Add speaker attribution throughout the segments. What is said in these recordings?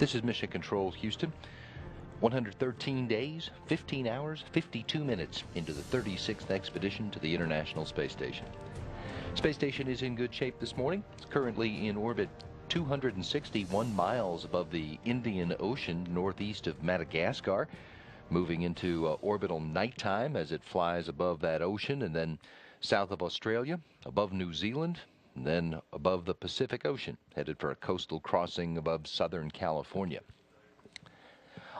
Speaker 1: This is Mission Control Houston. 113 days, 15 hours, 52 minutes into the 36th expedition to the International Space Station. Space Station is in good shape this morning. It's currently in orbit 261 miles above the Indian Ocean northeast of Madagascar, moving into orbital nighttime as it flies above that ocean and then south of Australia, above New Zealand, and then above the Pacific Ocean, headed for a coastal crossing above Southern California.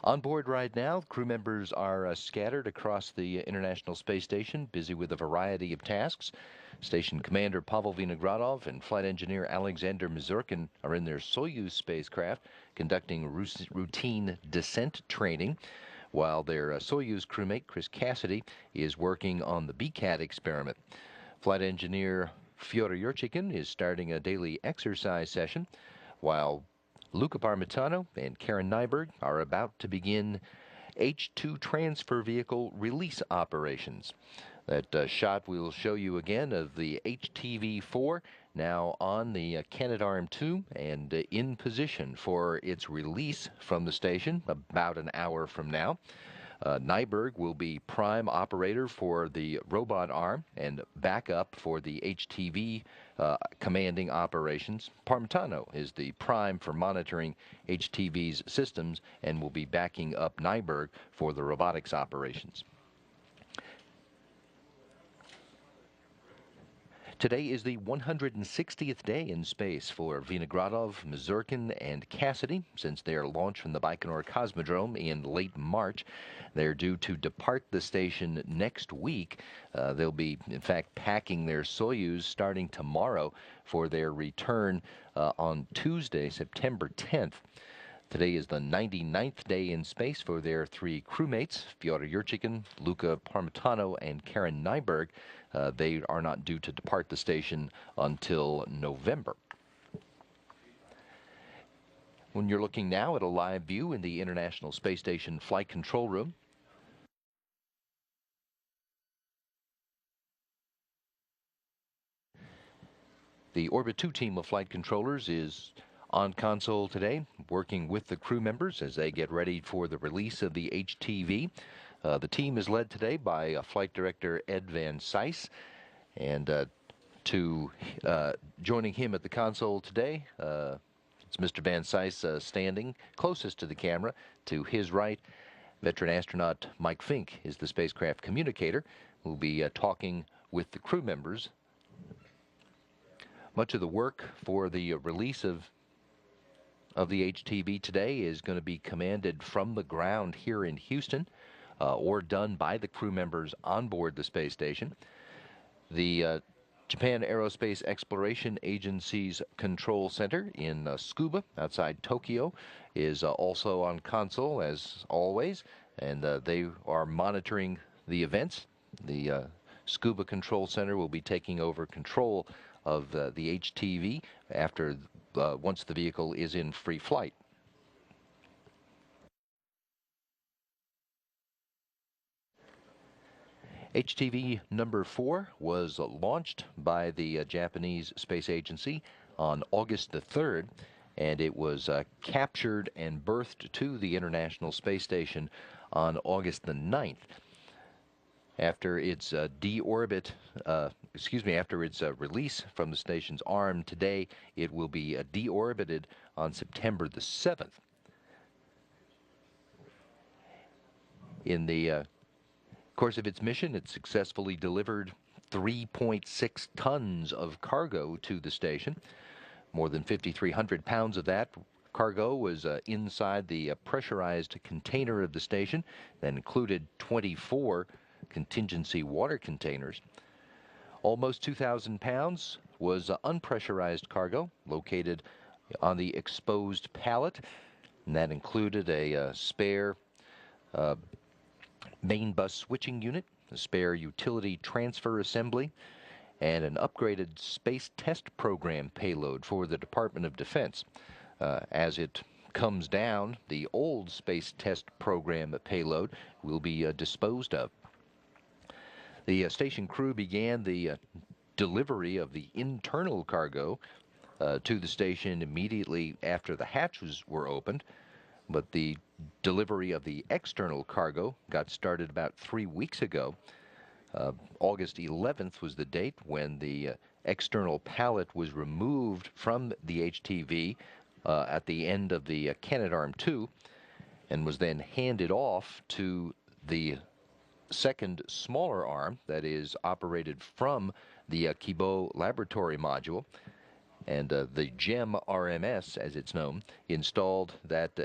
Speaker 1: On board right now, crew members are scattered across the International Space Station, busy with a variety of tasks. Station Commander Pavel Vinogradov and Flight Engineer Alexander Mazurkin are in their Soyuz spacecraft conducting routine descent training, while their Soyuz crewmate Chris Cassidy is working on the BCAT experiment. Flight Engineer Fyodor Yurchikhin is starting a daily exercise session, while Luca Parmitano and Karen Nyberg are about to begin H-2 transfer vehicle release operations. That shot we'll show you again of the HTV-4 now on the Canadarm2 and in position for its release from the station about an hour from now. Nyberg will be prime operator for the robot arm and backup for the HTV commanding operations. Parmitano is the prime for monitoring HTV's systems and will be backing up Nyberg for the robotics operations. Today is the 160th day in space for Vinogradov, Mazurkin, and Cassidy since their launch from the Baikonur Cosmodrome in late March. They're due to depart the station next week. They'll be, in fact, packing their Soyuz starting tomorrow for their return on Tuesday, September 10th. Today is the 99th day in space for their three crewmates, Fyodor Yurchikhin, Luca Parmitano, and Karen Nyberg. They are not due to depart the station until November. When you're looking now at a live view in the International Space Station Flight Control Room, the Orbit 2 team of flight controllers is on console today, working with the crew members as they get ready for the release of the HTV. The team is led today by Flight Director Ed Van Cise, and joining him at the console today, it's Mr. Van Cise standing closest to the camera. To his right, veteran astronaut Mike Fink is the spacecraft communicator, who will be talking with the crew members. Much of the work for the release of the HTV today is going to be commanded from the ground here in Houston, or done by the crew members on board the space station. The Japan Aerospace Exploration Agency's control center in Tsukuba, outside Tokyo, is also on console as always, and they are monitoring the events. The Tsukuba Control Center will be taking over control of the HTV after once the vehicle is in free flight. HTV number 4 was launched by the Japanese Space Agency on August the 3rd, and it was captured and berthed to the International Space Station on August the 9th. After its after its release from the station's arm today, it will be deorbited on September the 7th. In the course of its mission, it successfully delivered 3.6 tons of cargo to the station. More than 5,300 pounds of that cargo was inside the pressurized container of the station that included 24 contingency water containers. Almost 2,000 pounds was unpressurized cargo located on the exposed pallet, and that included a spare main bus switching unit, a spare utility transfer assembly, and an upgraded space test program payload for the Department of Defense. As it comes down, the old space test program payload will be disposed of. The station crew began the delivery of the internal cargo to the station immediately after the hatches were opened. But the delivery of the external cargo got started about 3 weeks ago. August 11th was the date when the external pallet was removed from the HTV at the end of the Canadarm2 and was then handed off to the second smaller arm that is operated from the Kibo laboratory module. And the GEM RMS, as it's known, installed that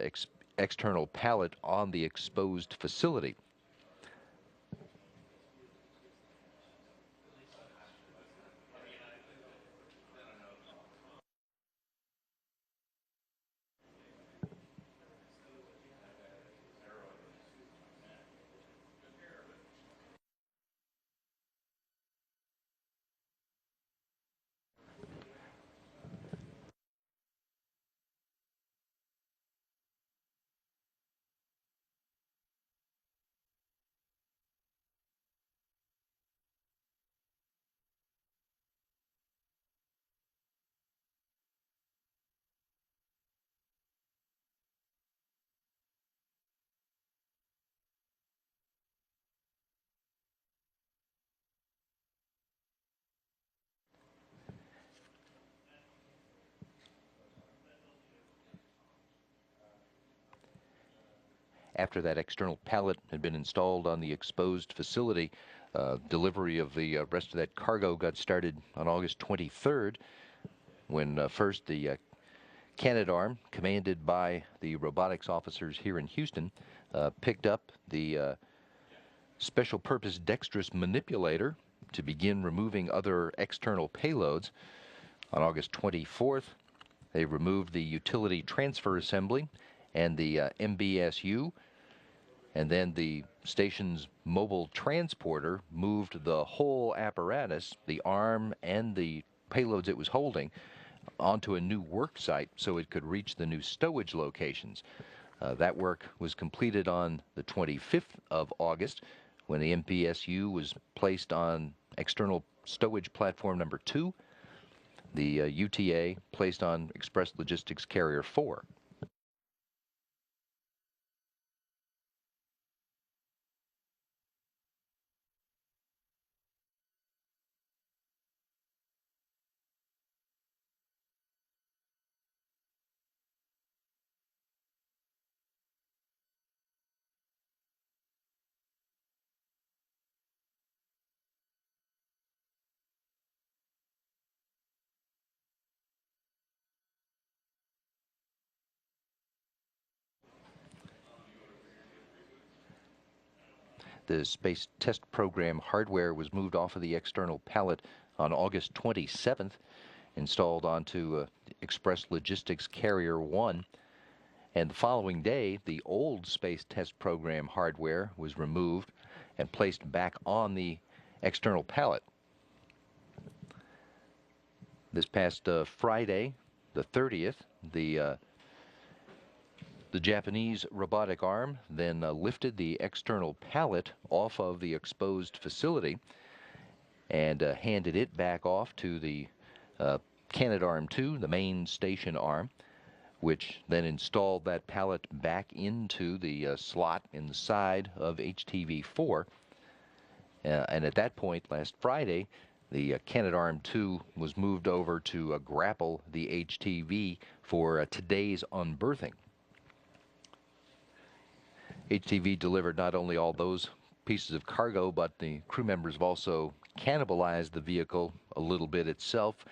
Speaker 1: external pallet on the exposed facility. After that external pallet had been installed on the exposed facility, delivery of the rest of that cargo got started on August 23rd, when first the Canadarm, commanded by the robotics officers here in Houston, picked up the special purpose dexterous manipulator to begin removing other external payloads. On August 24th, they removed the utility transfer assembly and the MBSU, and then the station's mobile transporter moved the whole apparatus, the arm and the payloads it was holding, onto a new work site so it could reach the new stowage locations. That work was completed on the 25th of August when the MPSU was placed on external stowage platform number 2, the UTA placed on Express Logistics Carrier 4. The Space Test Program hardware was moved off of the external pallet on August 27th, installed onto Express Logistics Carrier 1. And the following day, the old Space Test Program hardware was removed and placed back on the external pallet. This past Friday, the 30th, the Japanese robotic arm then lifted the external pallet off of the exposed facility and handed it back off to the Canadarm2, the main station arm, which then installed that pallet back into the slot in the side of HTV-4. And at that point, last Friday, the Canadarm2 was moved over to grapple the HTV for today's unberthing. HTV delivered not only all those pieces of cargo, but the crew members have also cannibalized the vehicle a little bit itself.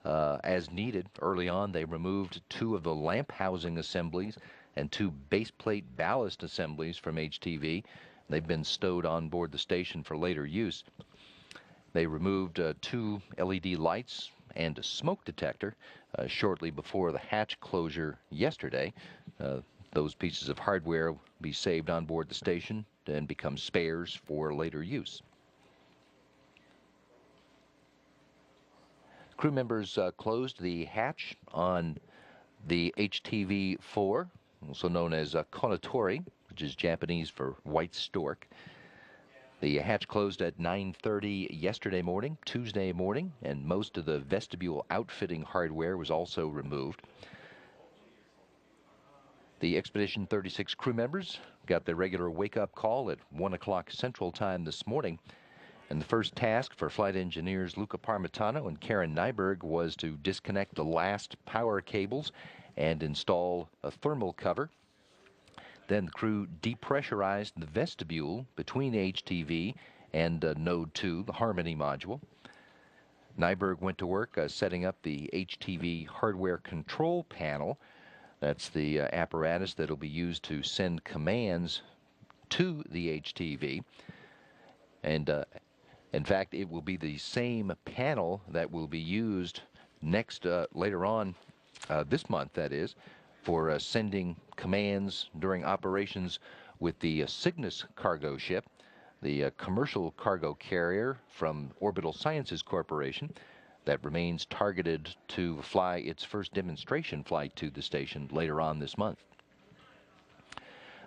Speaker 1: As needed, early on, they removed 2 of the lamp housing assemblies and 2 base plate ballast assemblies from HTV. They've been stowed on board the station for later use. They removed 2 LED lights and a smoke detector shortly before the hatch closure yesterday. Those pieces of hardware will be saved on board the station and become spares for later use. Crew members closed the hatch on the HTV-4, also known as Kounotori, which is Japanese for white stork. The hatch closed at 9:30 yesterday morning, Tuesday morning, and most of the vestibule outfitting hardware was also removed. The Expedition 36 crew members got their regular wake-up call at 1 o'clock Central Time this morning. And the first task for flight engineers Luca Parmitano and Karen Nyberg was to disconnect the last power cables and install a thermal cover. Then the crew depressurized the vestibule between HTV and Node 2, the Harmony module. Nyberg went to work setting up the HTV hardware control panel. That's the apparatus that will be used to send commands to the HTV. And in fact, it will be the same panel that will be used later on this month, that is, for sending commands during operations with the Cygnus cargo ship, the commercial cargo carrier from Orbital Sciences Corporation that remains targeted to fly its first demonstration flight to the station later on this month.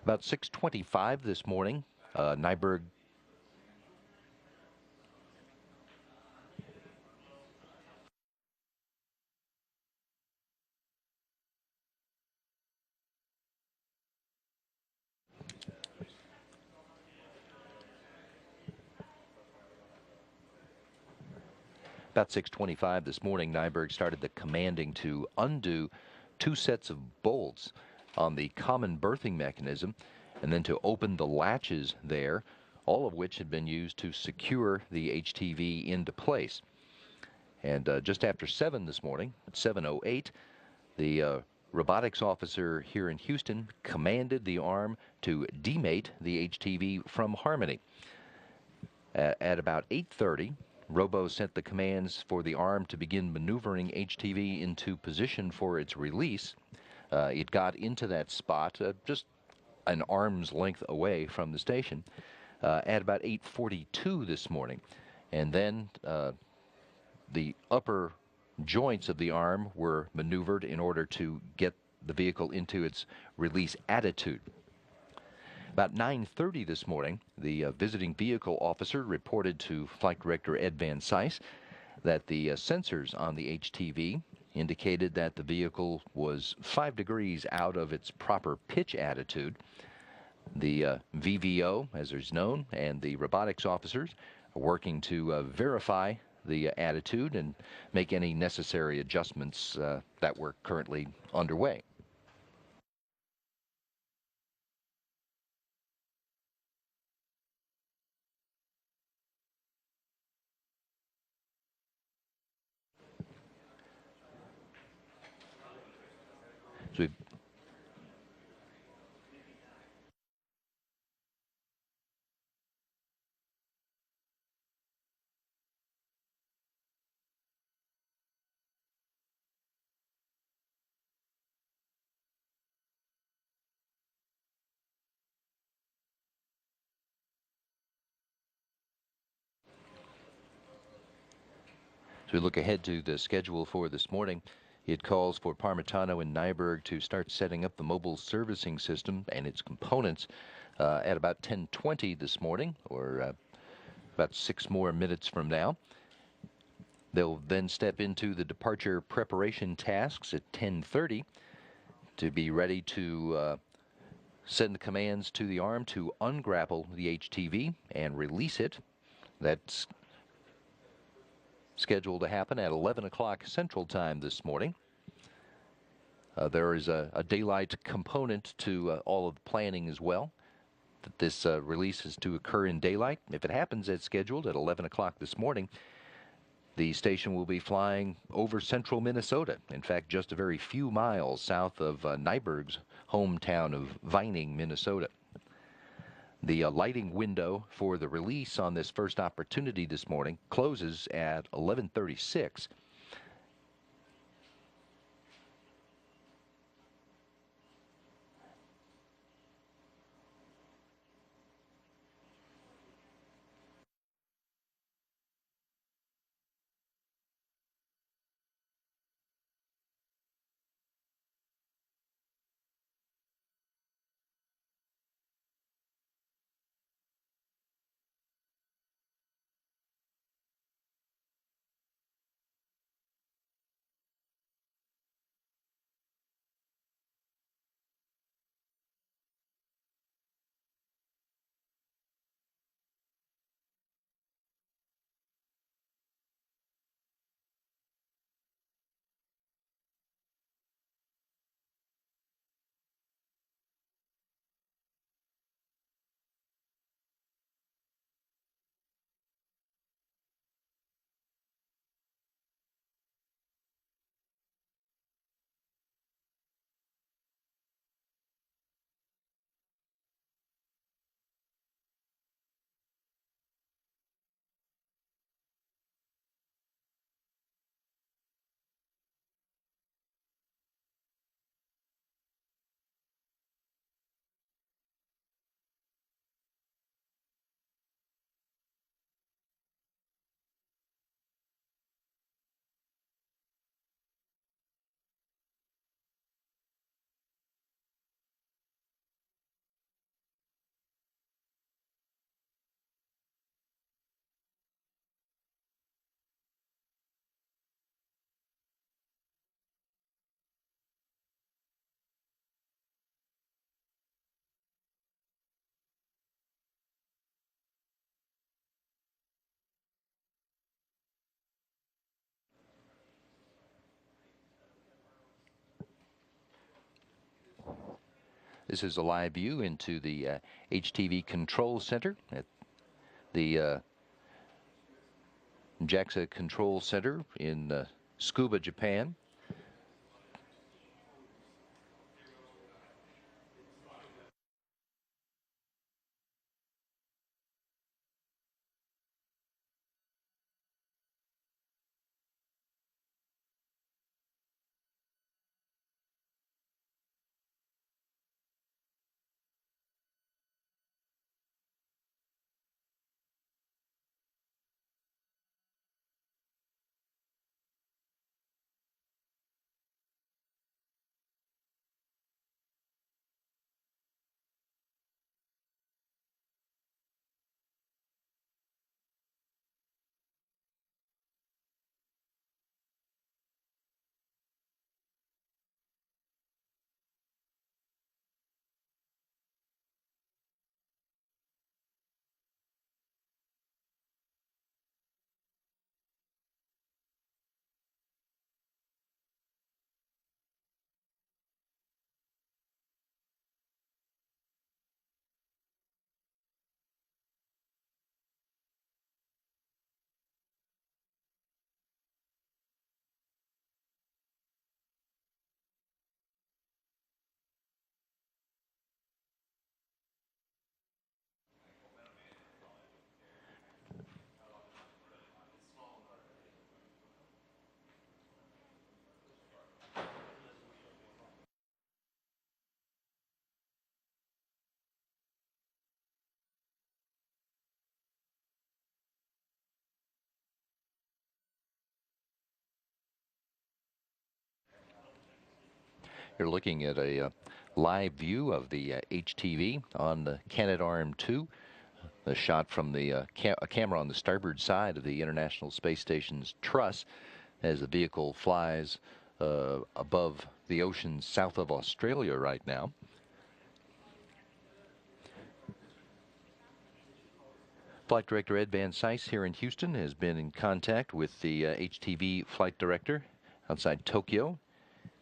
Speaker 1: About 6:25 this morning, Nyberg About 6:25 this morning, Nyberg started the commanding to undo 2 sets of bolts on the common berthing mechanism and then to open the latches there, all of which had been used to secure the HTV into place. And just after 7 this morning, at 7:08, the robotics officer here in Houston commanded the arm to demate the HTV from Harmony. At about 8:30, Robo sent the commands for the arm to begin maneuvering HTV into position for its release. It got into that spot just an arm's length away from the station at about 8:42 this morning. And then the upper joints of the arm were maneuvered in order to get the vehicle into its release attitude. About 9:30 this morning, the visiting vehicle officer reported to Flight Director Ed Van Cise that the sensors on the HTV indicated that the vehicle was 5 degrees out of its proper pitch attitude. The VVO, as is known, and the robotics officers are working to verify the attitude and make any necessary adjustments that were currently underway. So As we look ahead to the schedule for this morning, it calls for Parmitano and Nyberg to start setting up the mobile servicing system and its components at about 10:20 this morning, or about 6 more minutes from now. They'll then step into the departure preparation tasks at 10:30 to be ready to send the commands to the arm to ungrapple the HTV and release it. That's scheduled to happen at 11 o'clock Central Time this morning. There is a daylight component to all of the planning as well. That this release is to occur in daylight. If it happens as scheduled at 11 o'clock this morning, the station will be flying over central Minnesota. In fact, just a very few miles south of Nyberg's hometown of Vining, Minnesota. The lighting window for the release on this first opportunity this morning closes at 11:36. This is a live view into the HTV Control Center at the JAXA Control Center in Tsukuba, Japan. You're looking at a live view of the HTV on the Canadarm2, a shot from the a camera on the starboard side of the International Space Station's truss as the vehicle flies above the ocean south of Australia right now. Flight Director Ed Van Cise here in Houston has been in contact with the HTV flight director outside Tokyo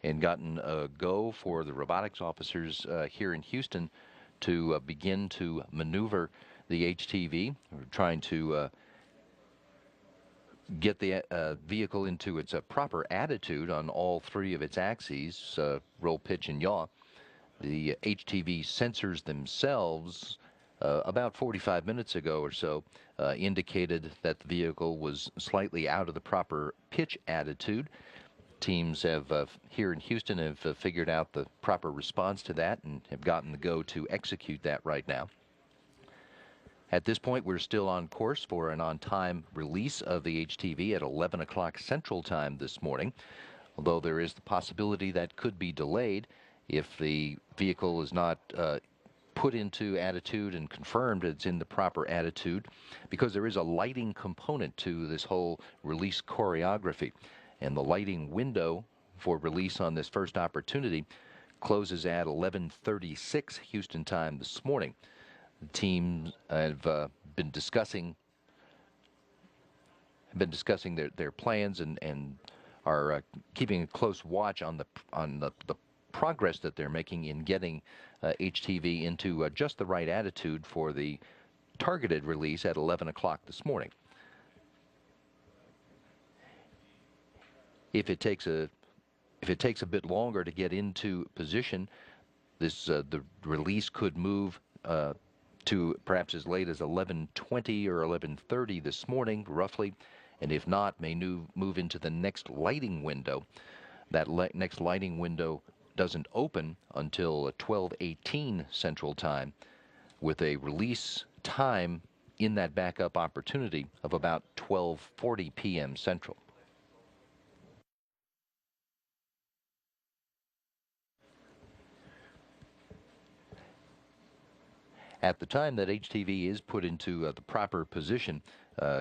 Speaker 1: and gotten a go for the robotics officers here in Houston to begin to maneuver the HTV. We're trying to get the vehicle into its proper attitude on all three of its axes, roll, pitch, and yaw. The HTV sensors themselves, about 45 minutes ago or so, indicated that the vehicle was slightly out of the proper pitch attitude. Teams have here in Houston have figured out the proper response to that and have gotten the go to execute that right now. At this point, we're still on course for an on-time release of the HTV at 11 o'clock Central Time this morning, although there is the possibility that could be delayed if the vehicle is not put into attitude and confirmed it's in the proper attitude, because there is a lighting component to this whole release choreography. And the lighting window for release on this first opportunity closes at 11:36 Houston time this morning. The teams have been discussing their plans and are keeping a close watch on the progress that they're making in getting HTV into just the right attitude for the targeted release at 11 o'clock this morning. If it takes a bit longer to get into position, the release could move to perhaps as late as 11:20 or 11:30 this morning, roughly, and if not, may move into the next lighting window. That next lighting window doesn't open until 12:18 Central Time, with a release time in that backup opportunity of about 12:40 p.m. Central. At the time that HTV is put into the proper position,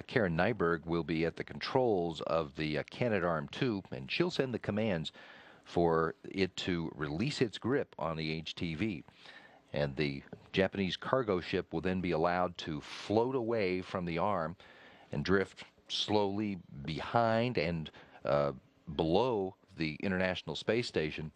Speaker 1: Karen Nyberg will be at the controls of the Canadarm2, and she'll send the commands for it to release its grip on the HTV. And the Japanese cargo ship will then be allowed to float away from the arm and drift slowly behind and below the International Space Station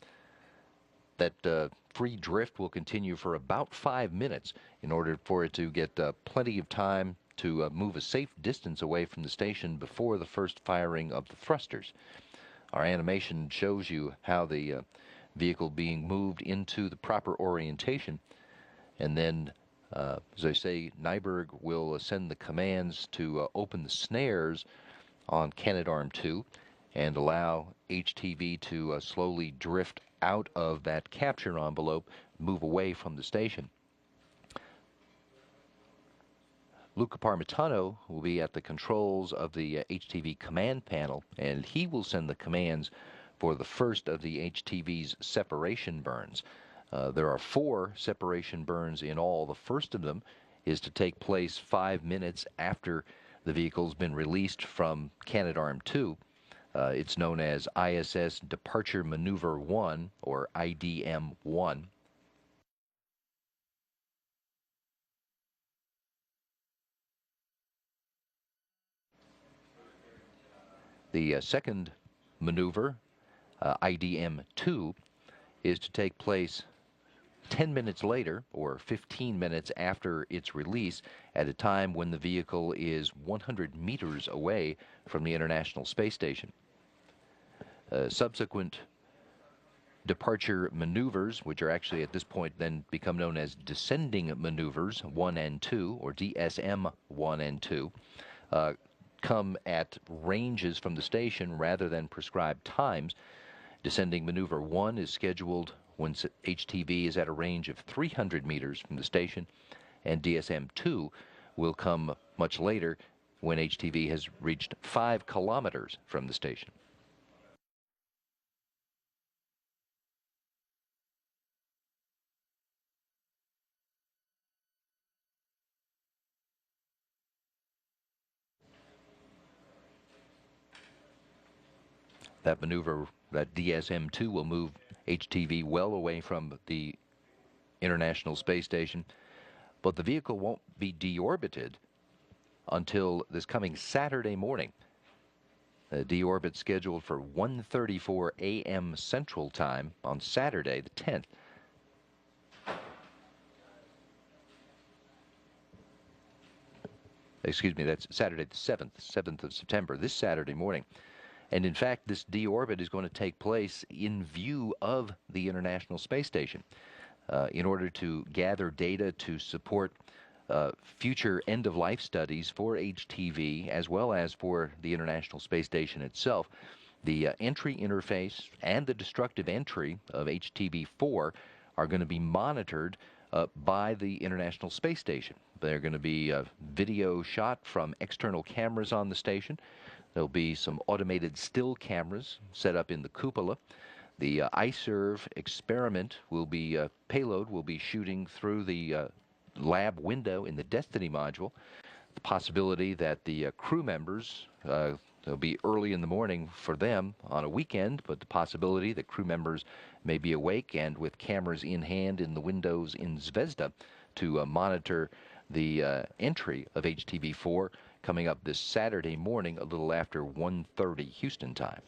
Speaker 1: That free drift will continue for about 5 minutes in order for it to get plenty of time to move a safe distance away from the station before the first firing of the thrusters. Our animation shows you how the vehicle being moved into the proper orientation, and then, as I say, Nyberg will send the commands to open the snares on Canadarm2 and allow HTV to slowly drift out of that capture envelope, move away from the station. Luca Parmitano will be at the controls of the HTV command panel, and he will send the commands for the first of the HTV's separation burns. There are 4 separation burns in all. The first of them is to take place 5 minutes after the vehicle's been released from Canadarm2. It's known as ISS Departure Maneuver 1, or IDM-1. The second maneuver, IDM-2, is to take place 10 minutes later, or 15 minutes after its release, at a time when the vehicle is 100 meters away from the International Space Station. Subsequent departure maneuvers, which are actually at this point then become known as descending maneuvers 1 and 2, or DSM 1 and 2, come at ranges from the station rather than prescribed times. Descending maneuver 1 is scheduled when HTV is at a range of 300 meters from the station, and DSM-2 will come much later when HTV has reached 5 kilometers from the station. That maneuver, that DSM-2, will move HTV well away from the International Space Station, but the vehicle won't be deorbited until this coming Saturday morning. The deorbit scheduled for 1:34 a.m. Central Time on Saturday, the 10th. Excuse me, that's Saturday the 7th of September, this Saturday morning. And in fact, this deorbit is going to take place in view of the International Space Station in order to gather data to support future end-of-life studies for HTV as well as for the International Space Station itself. The entry interface and the destructive entry of HTV-4 are going to be monitored by the International Space Station. They're going to be video shot from external cameras on the station. There'll be some automated still cameras set up in the cupola. The iServe experiment will be, payload will be shooting through the lab window in the Destiny module. The possibility that the crew members, it'll be early in the morning for them on a weekend, but the possibility that crew members may be awake and with cameras in hand in the windows in Zvezda to monitor the entry of HTV-4 coming up this Saturday morning a little after 1:30 Houston time.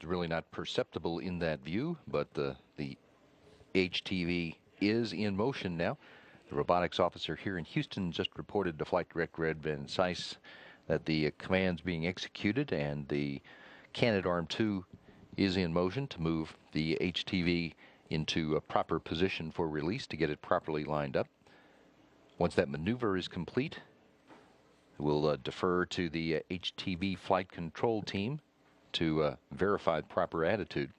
Speaker 1: It's really not perceptible in that view, but the HTV is in motion now. The robotics officer here in Houston just reported to Flight Director Ed Van Cise that the command's being executed, and the Canadarm2 is in motion to move the HTV into a proper position for release to get it properly lined up. Once that maneuver is complete, we'll defer to the HTV flight control team to verify the proper attitude.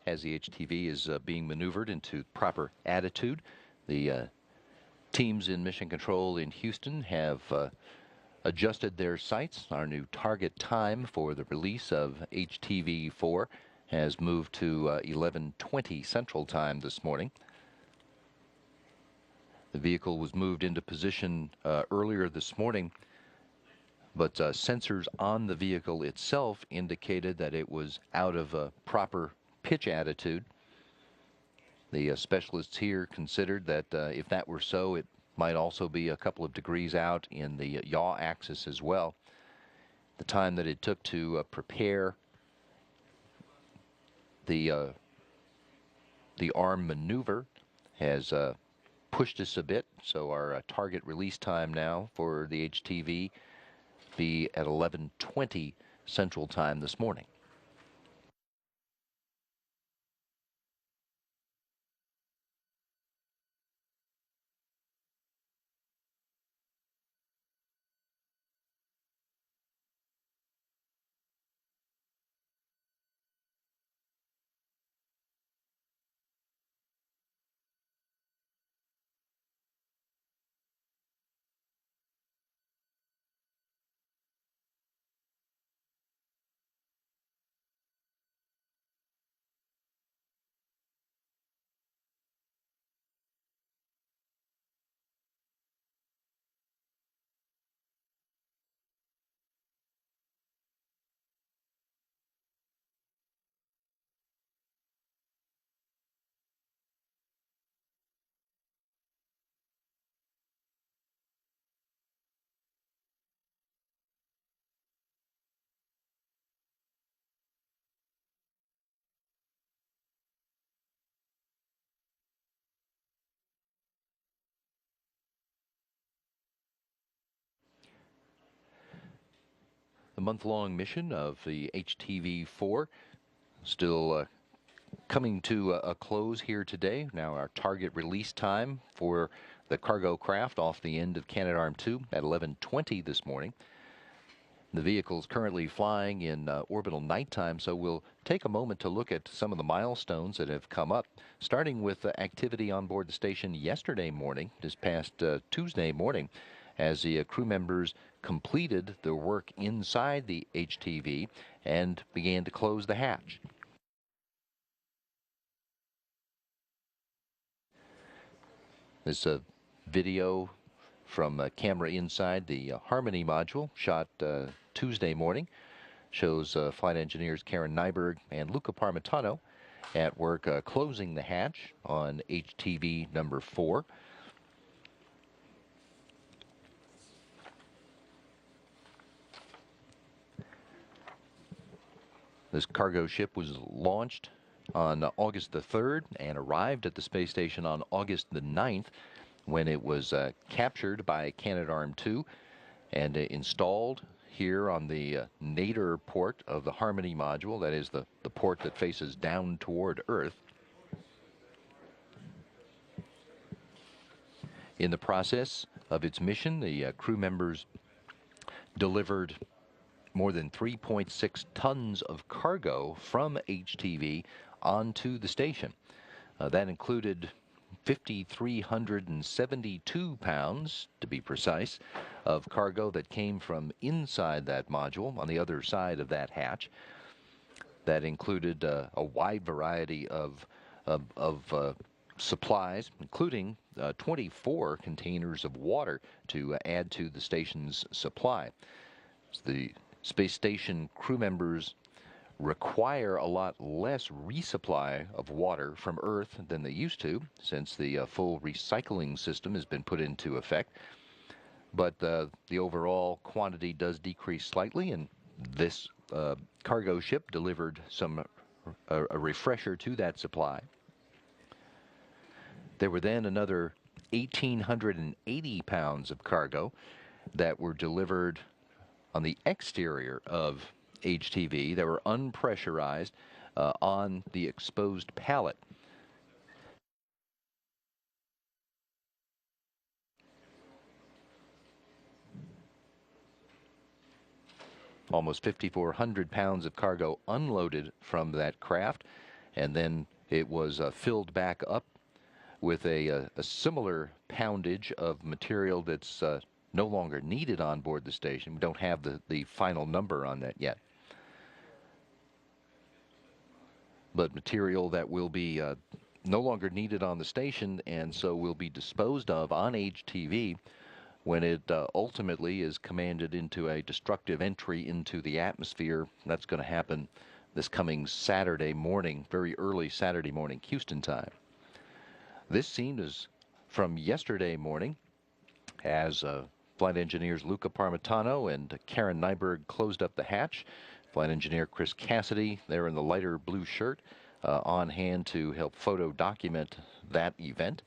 Speaker 1: As the HTV is being maneuvered into proper attitude, the teams in Mission Control in Houston have adjusted their sights. Our new target time for the release of HTV-4 has moved to 11:20 Central Time this morning. The vehicle was moved into position earlier this morning, but sensors on the vehicle itself indicated that it was out of a proper pitch attitude. The specialists here considered that if that were so, it might also be a couple of degrees out in the yaw axis as well. The time that it took to prepare the arm maneuver has pushed us a bit, so our target release time now for the HTV be at 11:20 Central Time this morning. The month-long mission of the HTV-4 still coming to a close here today. Now our target release time for the cargo craft off the end of Canadarm2 at 11:20 this morning. The vehicle is currently flying in orbital nighttime, so we'll take a moment to look at some of the milestones that have come up, starting with activity on board the station yesterday morning, this past Tuesday morning, as the crew members completed the work inside the HTV and began to close the hatch. This video from a camera inside the Harmony module, shot Tuesday morning, shows flight engineers Karen Nyberg and Luca Parmitano at work closing the hatch on HTV number 4. This cargo ship was launched on August the 3rd and arrived at the space station on August the 9th, when it was captured by Canadarm2 and installed here on the nadir port of the Harmony module, that is the port that faces down toward Earth. In the process of its mission, the crew members delivered more than 3.6 tons of cargo from HTV onto the station. That included 5,372 pounds, to be precise, of cargo that came from inside that module on the other side of that hatch. That included a wide variety of supplies, including 24 containers of water to add to the station's supply. The space station crew members require a lot less resupply of water from Earth than they used to, since the full recycling system has been put into effect. But the overall quantity does decrease slightly, and this cargo ship delivered a refresher to that supply. There were then another 1,880 pounds of cargo that were delivered on the exterior of HTV that were unpressurized on the exposed pallet. Almost 5,400 pounds of cargo unloaded from that craft, and then it was filled back up with a similar poundage of material that's no longer needed on board the station. We don't have the final number on that yet. But material that will be no longer needed on the station, and so will be disposed of on HTV when it ultimately is commanded into a destructive entry into the atmosphere. That's going to happen this coming Saturday morning, very early Saturday morning, Houston time. This scene is from yesterday morning, as flight engineers Luca Parmitano and Karen Nyberg closed up the hatch. Flight engineer Chris Cassidy, there in the lighter blue shirt, on hand to help photo document that event.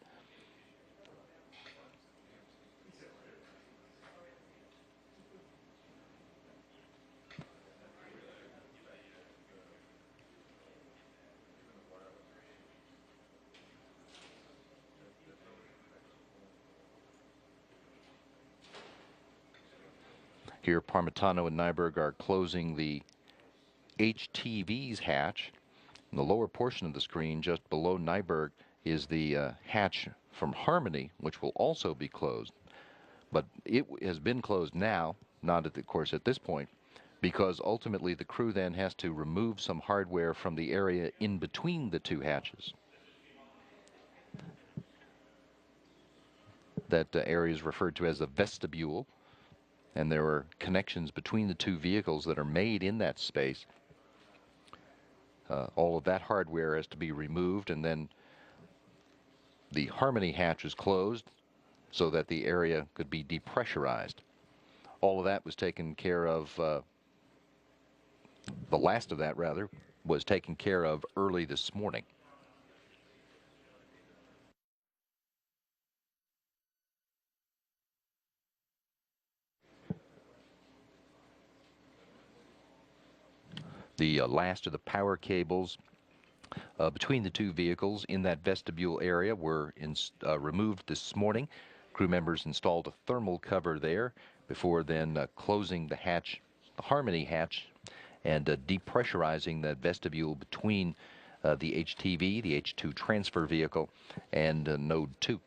Speaker 1: Here, Parmitano and Nyberg are closing the HTV's hatch. In the lower portion of the screen, just below Nyberg, is the hatch from Harmony, which will also be closed. But it has been closed now, not of course at this point, because ultimately the crew then has to remove some hardware from the area in between the two hatches. That area is referred to as the vestibule, and there are connections between the two vehicles that are made in that space. All of that hardware has to be removed, and then the Harmony hatch is closed so that the area could be depressurized. All of that was taken care of, the last of that rather, was taken care of early this morning. The last of the power cables between the two vehicles in that vestibule area were removed this morning. Crew members installed a thermal cover there before then closing the hatch, the Harmony hatch, and depressurizing that vestibule between the HTV, the H2 transfer vehicle, and Node 2.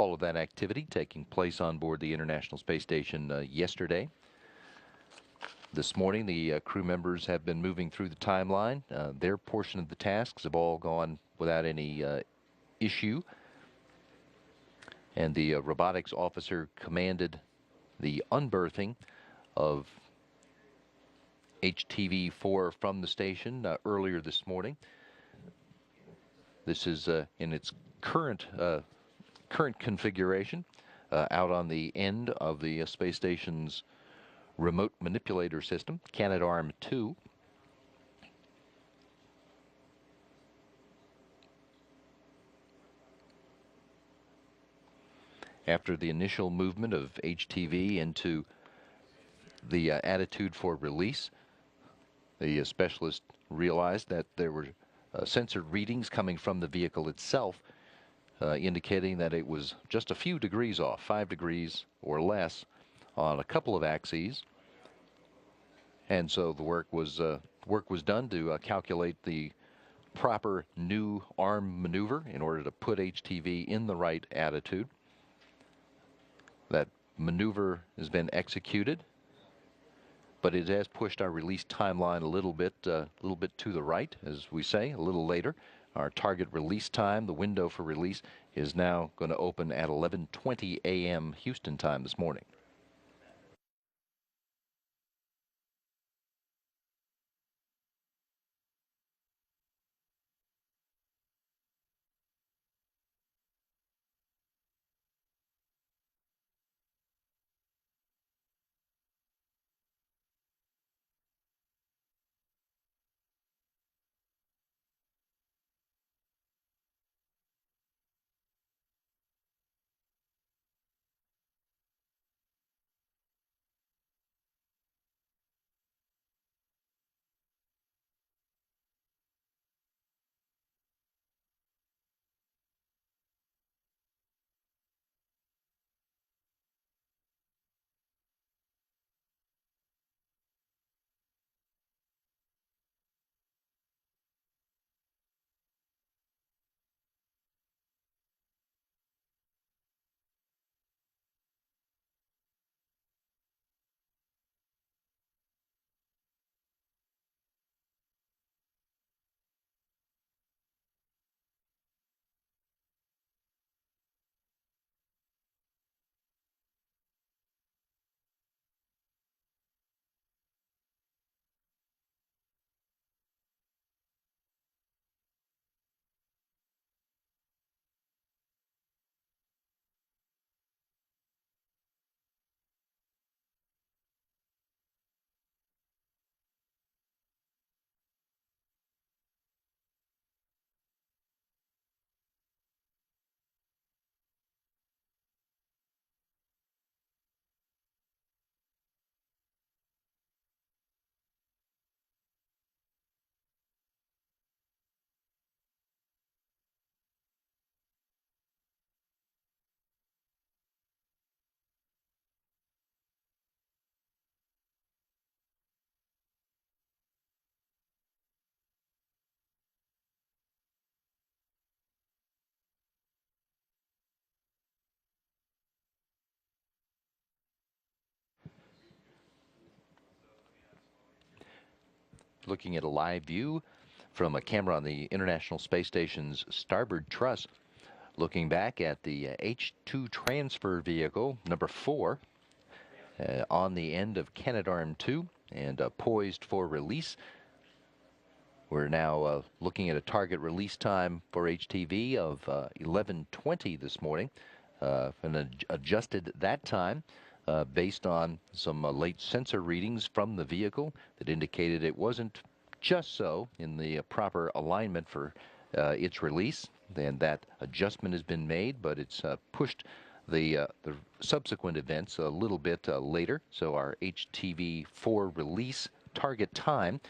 Speaker 1: All of that activity taking place on board the International Space Station yesterday. This morning, the crew members have been moving through the timeline. Their portion of the tasks have all gone without any issue. And the robotics officer commanded the unberthing of HTV-4 from the station earlier this morning. This is in its current configuration out on the end of the space station's remote manipulator system, Canadarm2. After the initial movement of HTV into the attitude for release, the specialist realized that there were sensor readings coming from the vehicle itself indicating that it was just a few degrees off, 5 degrees or less on a couple of axes. And so the work was done to calculate the proper new arm maneuver in order to put HTV in the right attitude. That maneuver has been executed, but it has pushed our release timeline a little bit to the right, as we say, a little later. Our target release time, the window for release, is now going to open at 11:20 a.m. Houston time this morning. Looking at a live view from a camera on the International Space Station's starboard truss, looking back at the H2 transfer vehicle number 4 on the end of Canadarm2 and poised for release. We're now looking at a target release time for HTV of 11:20 this morning, and adjusted that time based on some late sensor readings from the vehicle that indicated it wasn't just so in the proper alignment for its release. Then that adjustment has been made, but it's pushed the subsequent events a little bit later. So our HTV-4 release target time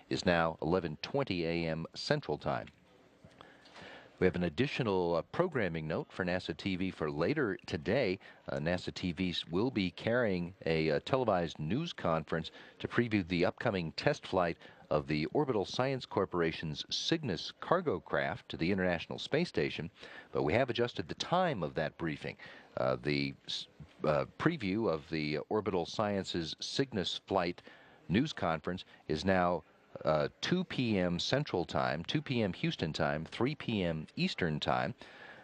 Speaker 1: is now 11:20 a.m. Central Time. We have an additional programming note for NASA TV for later today. NASA TV will be carrying a televised news conference to preview the upcoming test flight of the Orbital Science Corporation's Cygnus cargo craft to the International Space Station, but we have adjusted the time of that briefing. The preview of the Orbital Science's Cygnus flight news conference is now 2 p.m. Central Time, 2 p.m. Houston Time, 3 p.m. Eastern Time,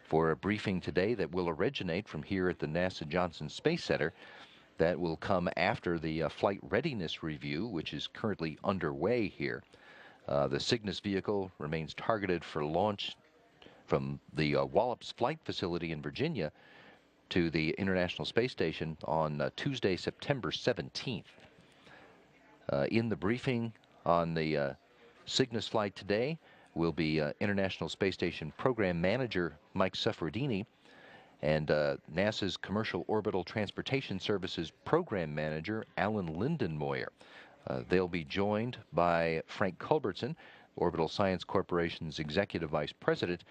Speaker 1: for a briefing today that will originate from here at the NASA Johnson Space Center. That will come after the flight readiness review, which is currently underway here. The Cygnus vehicle remains targeted for launch from the Wallops Flight Facility in Virginia to the International Space Station on Tuesday, September 17th. In the briefing on the Cygnus flight today will be International Space Station Program Manager Mike Suffredini and NASA's Commercial Orbital Transportation Services Program Manager Alan Lindenmoyer. They'll be joined by Frank Culbertson, Orbital Science Corporation's Executive Vice President,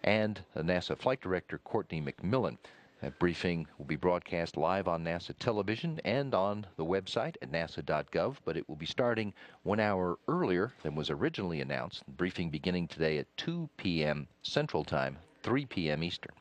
Speaker 1: and NASA Flight Director Courtney McMillan. That briefing will be broadcast live on NASA television and on the website at nasa.gov, but it will be starting 1 hour earlier than was originally announced. The briefing beginning today at 2 p.m. Central Time, 3 p.m. Eastern.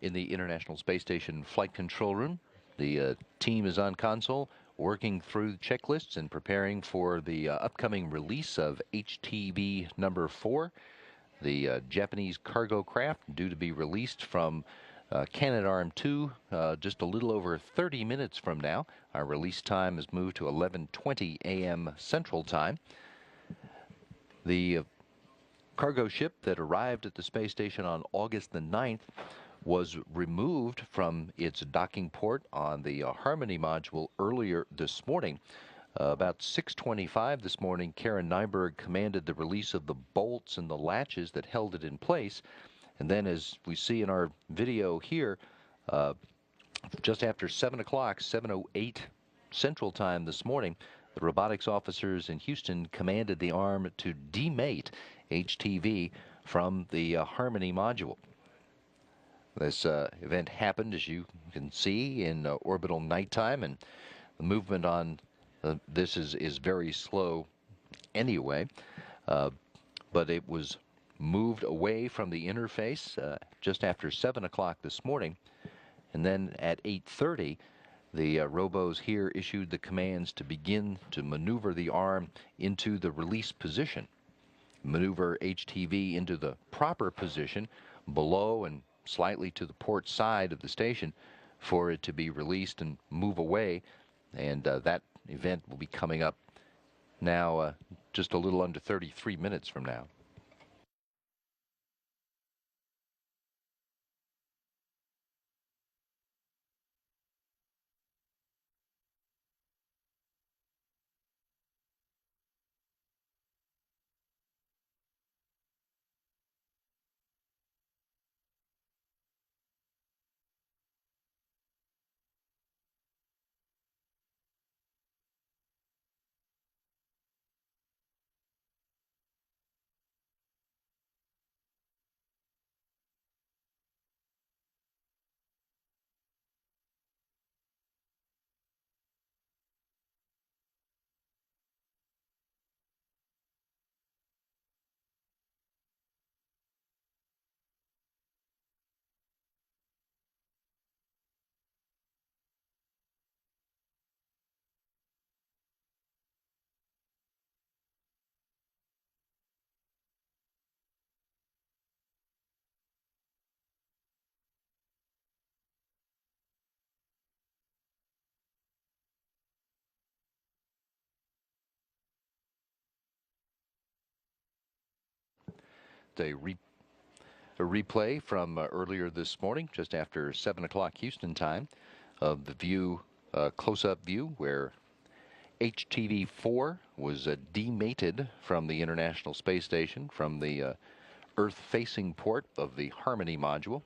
Speaker 1: In the International Space Station Flight Control Room, the team is on console working through checklists and preparing for the upcoming release of HTV number 4, the Japanese cargo craft due to be released from Canadarm2 just a little over 30 minutes from now. Our release time has moved to 11:20 a.m. Central Time. The cargo ship that arrived at the space station on August the 9th was removed from its docking port on the Harmony module earlier this morning. About 6:25 this morning, Karen Nyberg commanded the release of the bolts and the latches that held it in place. And then, as we see in our video here, just after 7 o'clock, 7:08 Central Time this morning, the robotics officers in Houston commanded the arm to demate HTV from the Harmony module. This event happened, as you can see, in orbital nighttime, and the movement on this is very slow anyway, but it was moved away from the interface just after 7 o'clock this morning, and then at 8:30, the robos here issued the commands to begin to maneuver the arm into the release position, maneuver HTV into the proper position below and slightly to the port side of the station for it to be released and move away, and that event will be coming up now just a little under 33 minutes from now. a replay from earlier this morning, just after 7 o'clock Houston time, of the view, close-up view, where HTV-4 was demated from the International Space Station from the Earth-facing port of the Harmony module.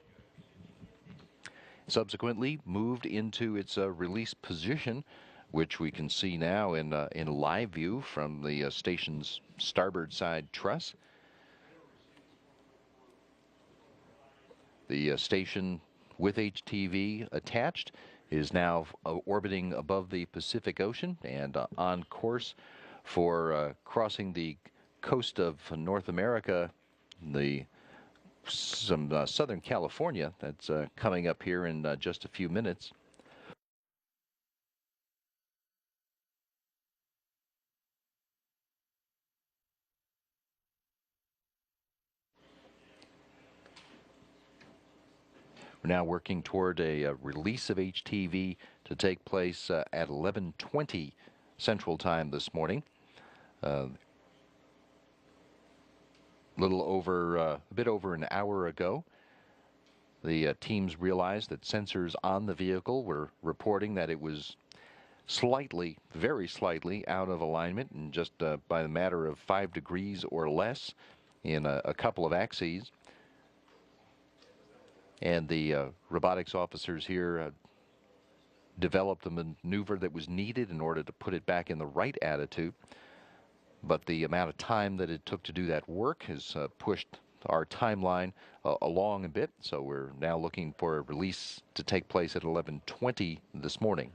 Speaker 1: Subsequently moved into its release position, which we can see now in live view from the station's starboard side truss. The station with HTV attached is now orbiting above the Pacific Ocean and on course for crossing the coast of North America, some Southern California. That's coming up here in just a few minutes. We're now working toward a release of HTV to take place at 11:20 Central Time this morning. A bit over an hour ago, the teams realized that sensors on the vehicle were reporting that it was slightly, very slightly out of alignment, and just by the matter of 5 degrees or less in a couple of axes. And the robotics officers here developed the maneuver that was needed in order to put it back in the right attitude. But the amount of time that it took to do that work has pushed our timeline along a bit. So we're now looking for a release to take place at 11:20 this morning.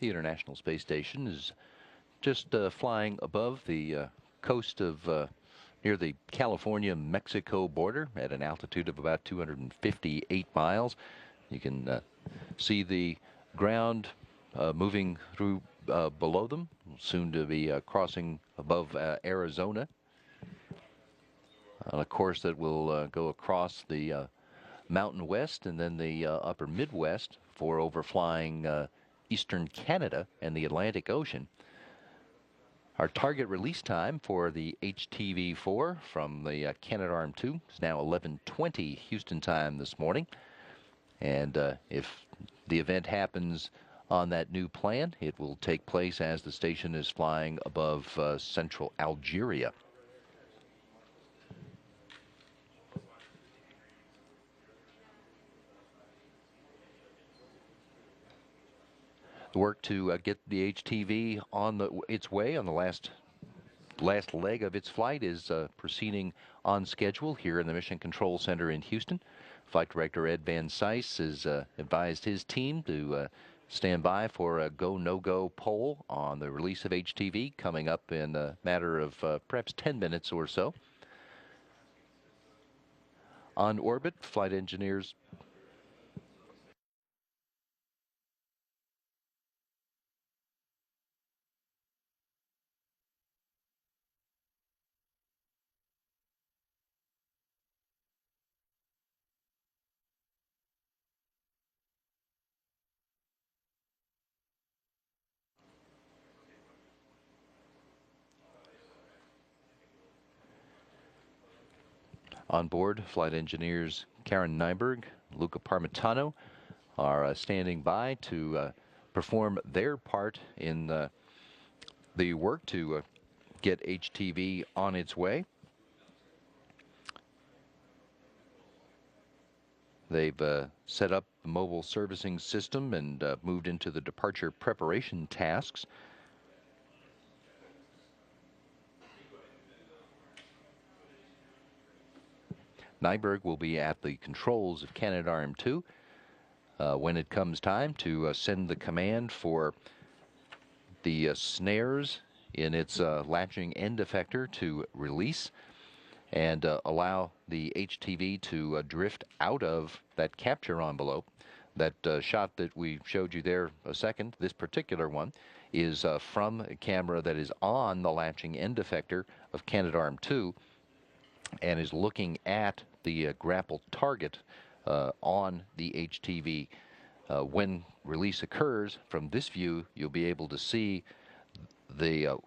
Speaker 1: The International Space Station is just flying above the coast of near the California-Mexico border at an altitude of about 258 miles. You can see the ground moving through below them, soon to be crossing above Arizona on a course that will go across the Mountain West and then the upper Midwest for overflying eastern Canada and the Atlantic Ocean. Our target release time for the HTV-4 from the Canadarm2 is now 11:20 Houston time this morning. And if the event happens on that new plan, it will take place as the station is flying above central Algeria. The work to get the HTV on its way on the last leg of its flight is proceeding on schedule here in the Mission Control Center in Houston. Flight Director Ed Van Cise has advised his team to stand by for a go, no-go poll on the release of HTV coming up in a matter of perhaps 10 minutes or so. On orbit, flight engineers on board, flight engineers Karen Nyberg, Luca Parmitano are standing by to perform their part in the work to get HTV on its way. They've set up the mobile servicing system and moved into the departure preparation tasks. Nyberg will be at the controls of Canadarm2 when it comes time to send the command for the snares in its latching end effector to release and allow the HTV to drift out of that capture envelope. That shot that we showed you there a second, this particular one, is from a camera that is on the latching end effector of Canadarm2 and is looking at the grapple target on the HTV. When release occurs, from this view, you'll be able to see the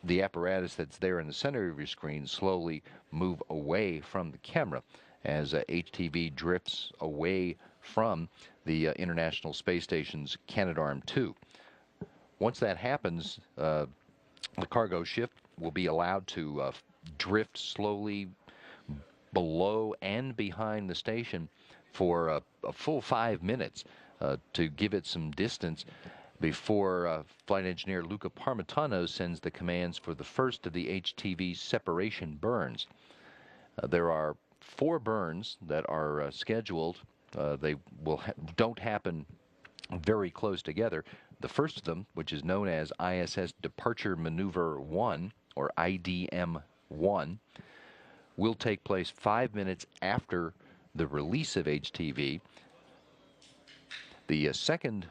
Speaker 1: apparatus that's there in the center of your screen slowly move away from the camera as HTV drifts away from the International Space Station's Canadarm2. Once that happens, the cargo ship will be allowed to drift slowly below and behind the station for a full 5 minutes to give it some distance before flight engineer Luca Parmitano sends the commands for the first of the HTV separation burns. There are 4 burns that are scheduled. They don't happen very close together. The first of them, which is known as ISS Departure Maneuver 1, or IDM-1, will take place 5 minutes after the release of HTV. The second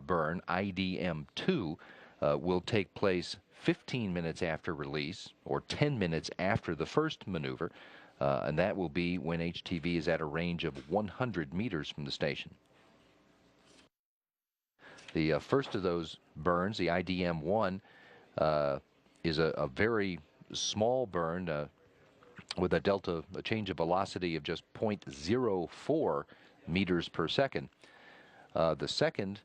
Speaker 1: burn, IDM-2, will take place 15 minutes after release, or 10 minutes after the first maneuver, and that will be when HTV is at a range of 100 meters from the station. The first of those burns, the IDM-1, is a very small burn with a change of velocity of just 0.04 meters per second. The second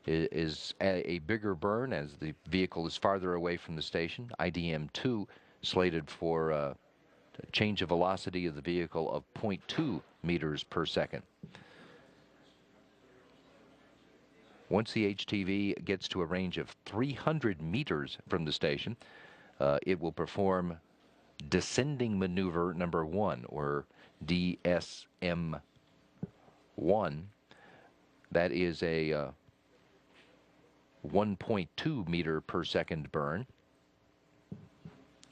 Speaker 1: is a bigger burn as the vehicle is farther away from the station. IDM-2 slated for a change of velocity of the vehicle of 0.2 meters per second. Once the HTV gets to a range of 300 meters from the station, it will perform descending maneuver number 1, or DSM-1. That is a 1.2 meter per second burn,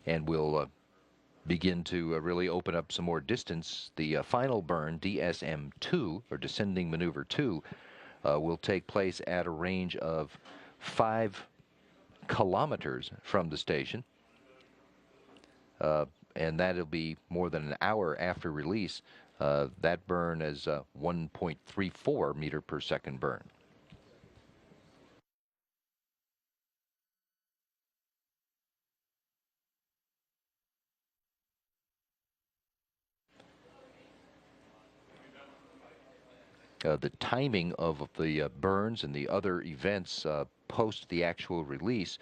Speaker 1: and we'll begin to really open up some more distance. The final burn, DSM-2, or Descending Maneuver 2, will take place at a range of 5 kilometers from the station, and that'll be more than an hour after release. That burn is 1.34 meter per second burn. The timing of the burns and the other events post the actual release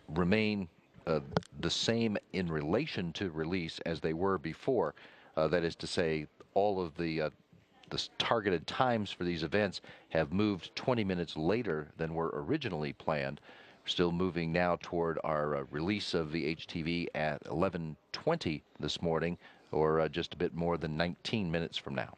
Speaker 1: remain the same in relation to release as they were before. That is to say, all of the targeted times for these events have moved 20 minutes later than were originally planned. We're still moving now toward our release of the HTV at 11:20 this morning, or just a bit more than 19 minutes from now.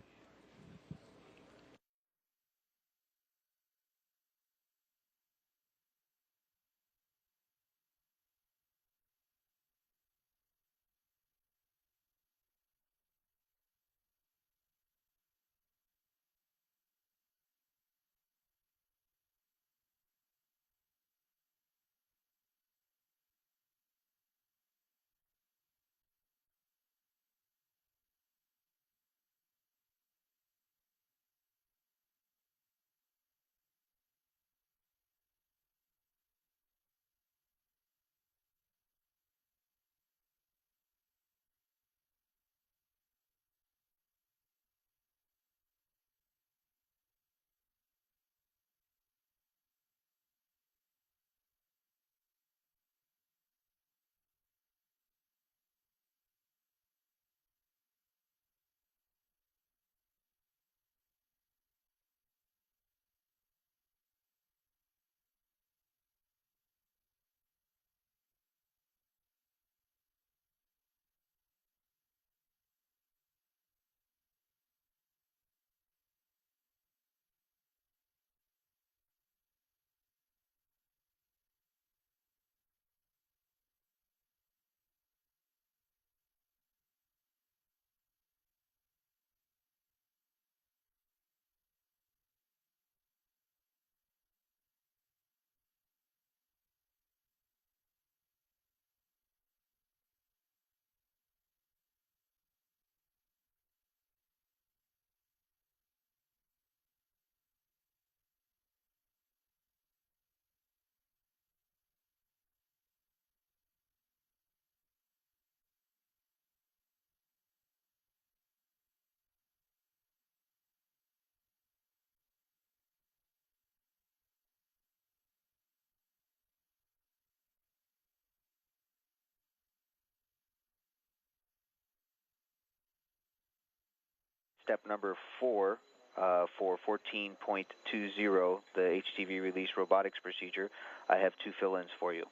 Speaker 2: Step number 4 for 14.20, the HTV release robotics procedure. I have 2 fill-ins for you.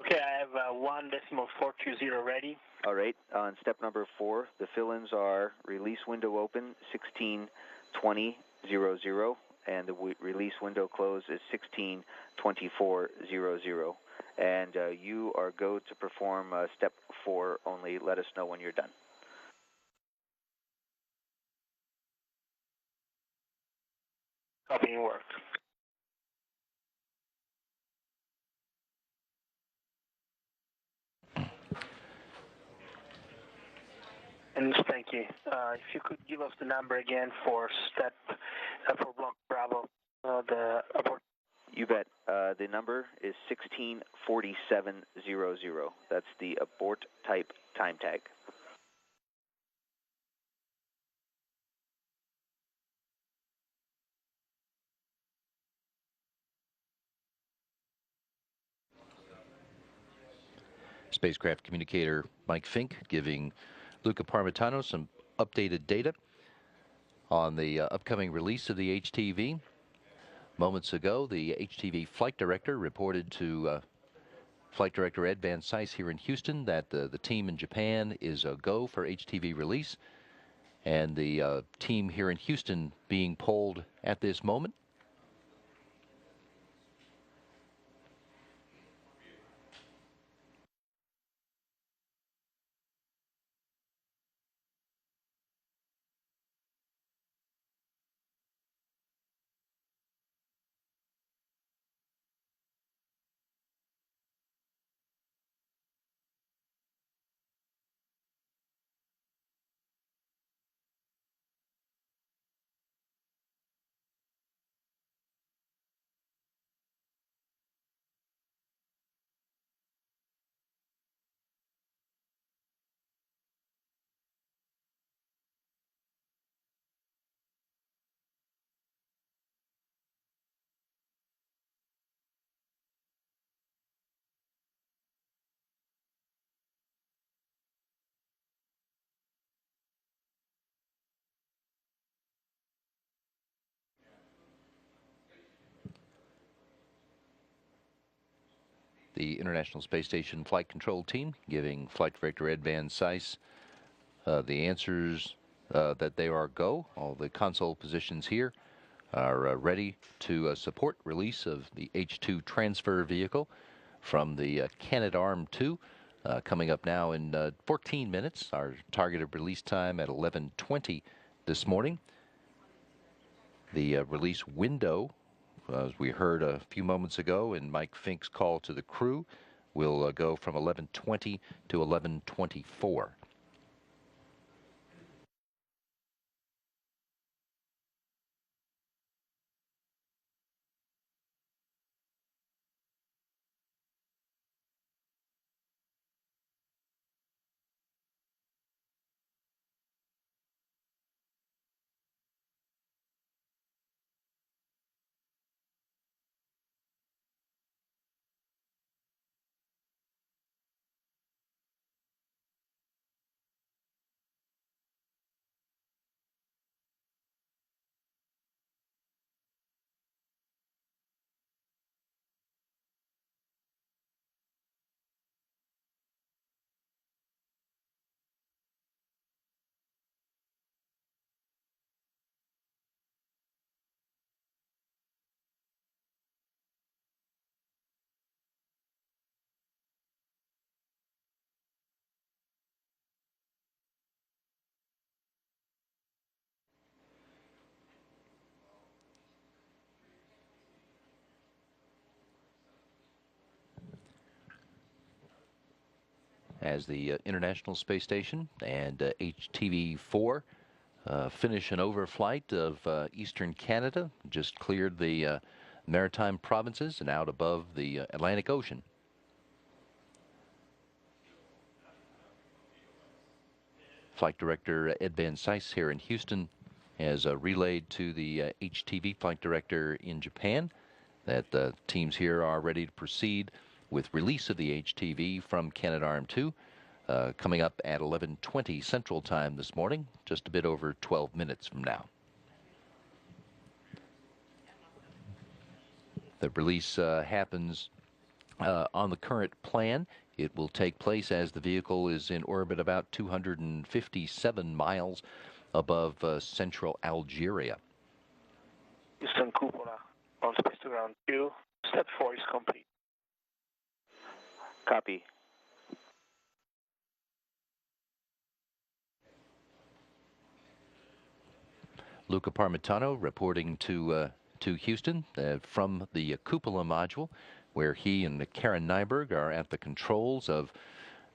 Speaker 3: Okay, I have 1.420 ready.
Speaker 2: All right, on step number 4, the fill-ins are release window open 16:20:00, and the release window close is 16:24:00. And you are go to perform step 4 only. Let us know when you're done.
Speaker 3: Copying work. And thank you. If you could give us the number again for step for block Bravo, the abort.
Speaker 2: You bet. The number is 16:47:00. That's the abort type time tag.
Speaker 1: Spacecraft communicator Mike Fink giving Luca Parmitano some updated data on the upcoming release of the HTV. Moments ago, the HTV flight director reported to Flight Director Ed Van Cise here in Houston that the team in Japan is a go for HTV release. and the team here in Houston being polled at this moment. The International Space Station Flight Control Team giving Flight Director Ed Van Cise the answers that they are go. All the console positions here are ready to support release of the H-2 transfer vehicle from the Canadarm2 coming up now in 14 minutes. Our targeted release time at 11:20 this morning. The release window, as we heard a few moments ago in Mike Fink's call to the crew, will go from 11:20 to 11:24. As the International Space Station and HTV-4 finish an overflight of eastern Canada, just cleared the maritime provinces and out above the Atlantic Ocean. Flight Director Ed Van Cise here in Houston has relayed to the HTV Flight Director in Japan that the teams here are ready to proceed with release of the HTV from Canadarm2 coming up at 11:20 Central Time this morning, just a bit over 12 minutes from now. The release happens on the current plan. It will take place as the vehicle is in orbit about 257 miles above central Algeria.
Speaker 3: Houston Cupola on Space to Ground 2. Step 4 is complete.
Speaker 2: Copy.
Speaker 1: Luca Parmitano reporting to Houston from the Cupola module, where he and Karen Nyberg are at the controls of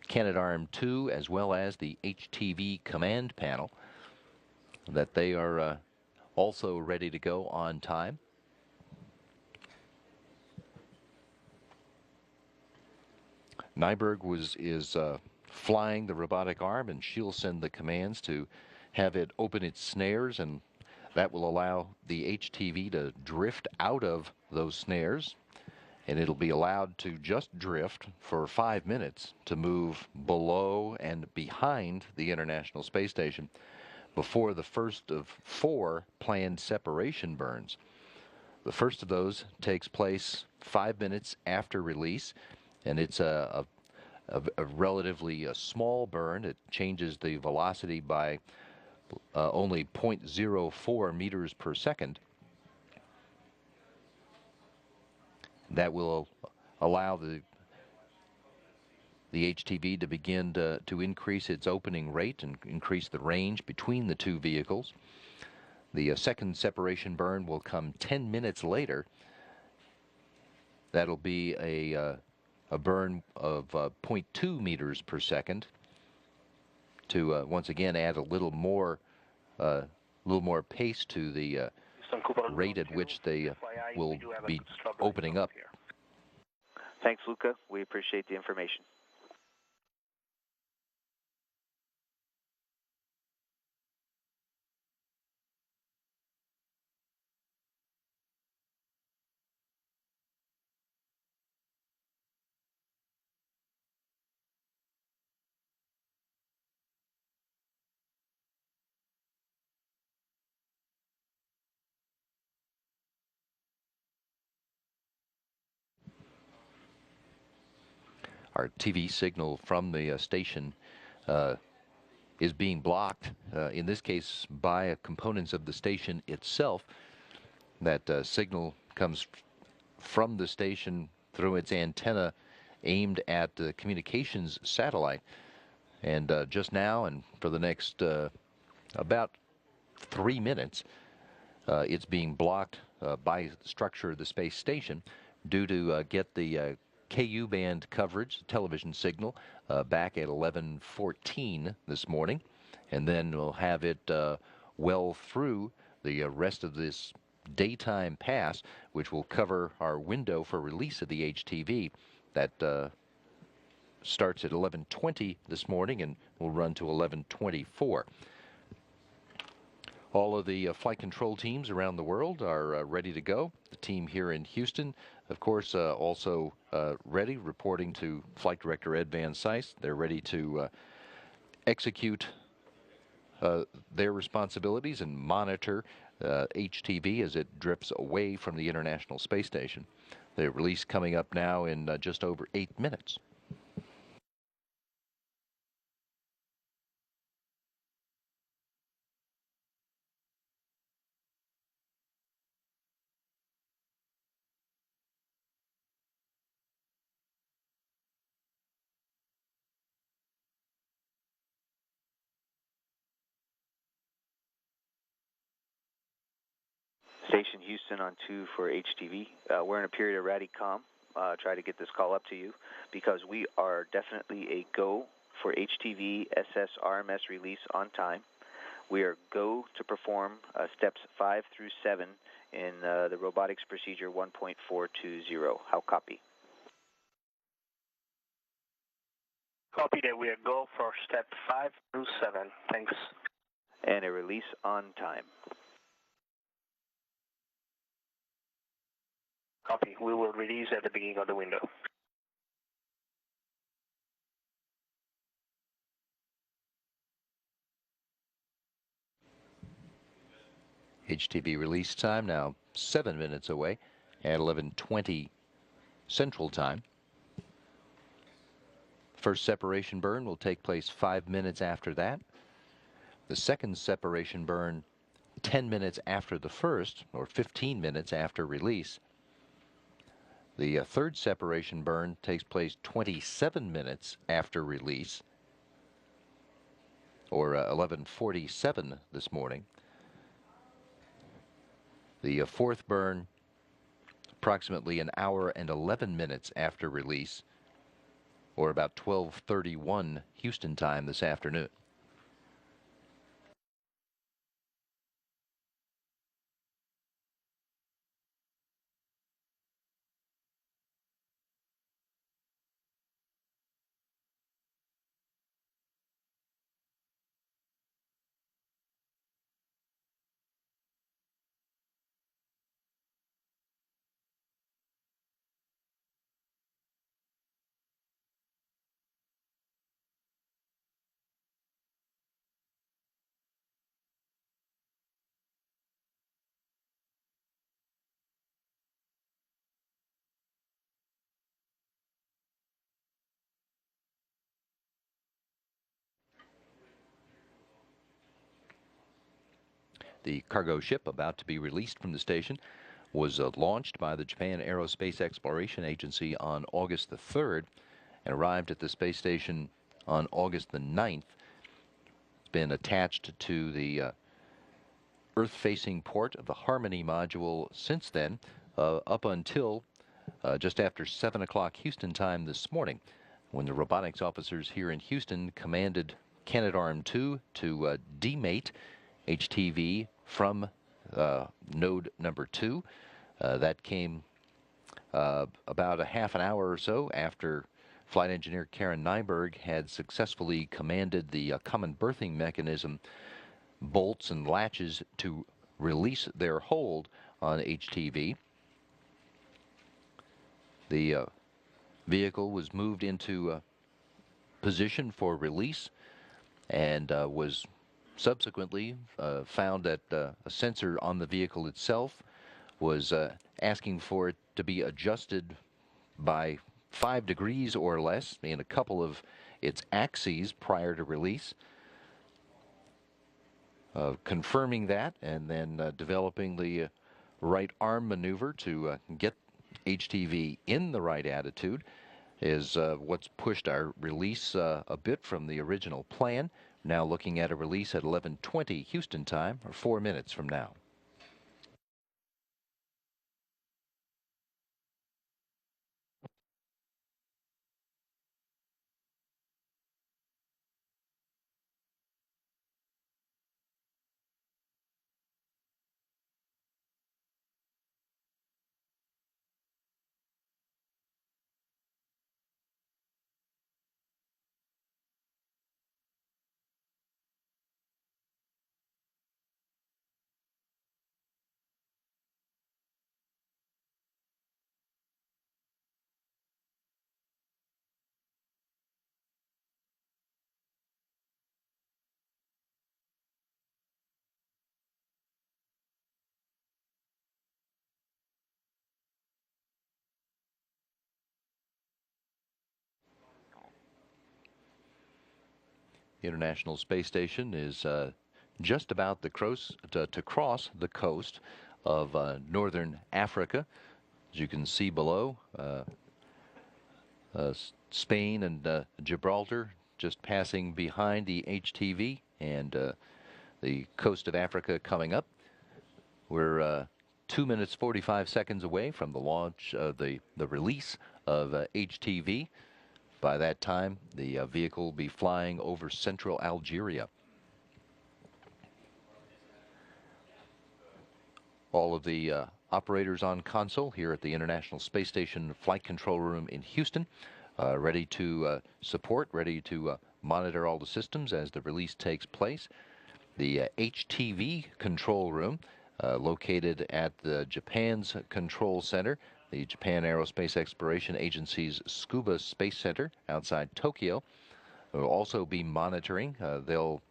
Speaker 1: Canadarm2 as well as the HTV command panel, that they are also ready to go on time. Nyberg is flying the robotic arm, and she'll send the commands to have it open its snares, and that will allow the HTV to drift out of those snares, and it'll be allowed to just drift for 5 minutes to move below and behind the International Space Station before the first of 4 planned separation burns. The first of those takes place 5 minutes after release, and it's a relatively small burn. It changes the velocity by only 0.04 meters per second. That will allow the HTV to begin to increase its opening rate and increase the range between the two vehicles. The second separation burn will come 10 minutes later. That'll be a burn of 0.2 meters per second to once again add a little more pace to the rate at which they will be opening up.
Speaker 2: Thanks, Luca. We appreciate the information.
Speaker 1: Our TV signal from the station is being blocked, in this case by components of the station itself. That signal comes from the station through its antenna aimed at the communications satellite. And just now and for the next about 3 minutes, it's being blocked by the structure of the space station due to get the KU band coverage, television signal, back at 11:14 this morning, and then we'll have it well through the rest of this daytime pass, which will cover our window for release of the HTV that starts at 11:20 this morning and will run to 11:24. All of the flight control teams around the world are ready to go. The team here in Houston, of course, also ready, reporting to Flight Director Ed Van Cise. They're ready to execute their responsibilities and monitor HTV as it drifts away from the International Space Station. The release coming up now in just over 8 minutes.
Speaker 2: Station Houston on 2 for HTV. We're in a period of RADICOM. Try to get this call up to you because we are definitely a go for HTV SS RMS release on time. We are go to perform steps 5 through 7 in the robotics procedure 1.420. How copy?
Speaker 3: Copy that we are go for step 5 through 7. Thanks.
Speaker 2: And a release on time.
Speaker 3: Copy. We will release at the beginning of the window.
Speaker 1: HTV release time now 7 minutes away at 11:20 Central Time. First separation burn will take place 5 minutes after that. The second separation burn 10 minutes after the first, or 15 minutes after release. The third separation burn takes place 27 minutes after release, or 11:47 this morning. The fourth burn approximately an hour and 11 minutes after release, or about 12:31 Houston time this afternoon. the cargo ship about to be released from the station, was launched by the Japan Aerospace Exploration Agency on August the 3rd and arrived at the space station on August the 9th. It's been attached to the Earth-facing port of the Harmony module since then, up until just after 7 o'clock Houston time this morning, when the robotics officers here in Houston commanded Canadarm2 to demate HTV from node number 2. That came about a half an hour or so after flight engineer Karen Nyberg had successfully commanded the common berthing mechanism bolts and latches to release their hold on HTV. The vehicle was moved into position for release and was subsequently found that a sensor on the vehicle itself was asking for it to be adjusted by 5 degrees or less in a couple of its axes prior to release. Confirming that and then developing the right arm maneuver to get HTV in the right attitude is what's pushed our release a bit from the original plan. Now looking at a release at 11:20 Houston time, or 4 minutes from now. The International Space Station is just about to cross the coast of northern Africa. As you can see below, Spain and Gibraltar just passing behind the HTV, and the coast of Africa coming up. We're 2 minutes 45 seconds away from the launch, the release of HTV. By that time, the vehicle will be flying over central Algeria. All of the operators on console here at the International Space Station Flight Control Room in Houston, ready to support, ready to monitor all the systems as the release takes place. The HTV control room, located at the Japan's Control Center, the Japan Aerospace Exploration Agency's Scuba Space Center outside Tokyo, will also be monitoring. They'll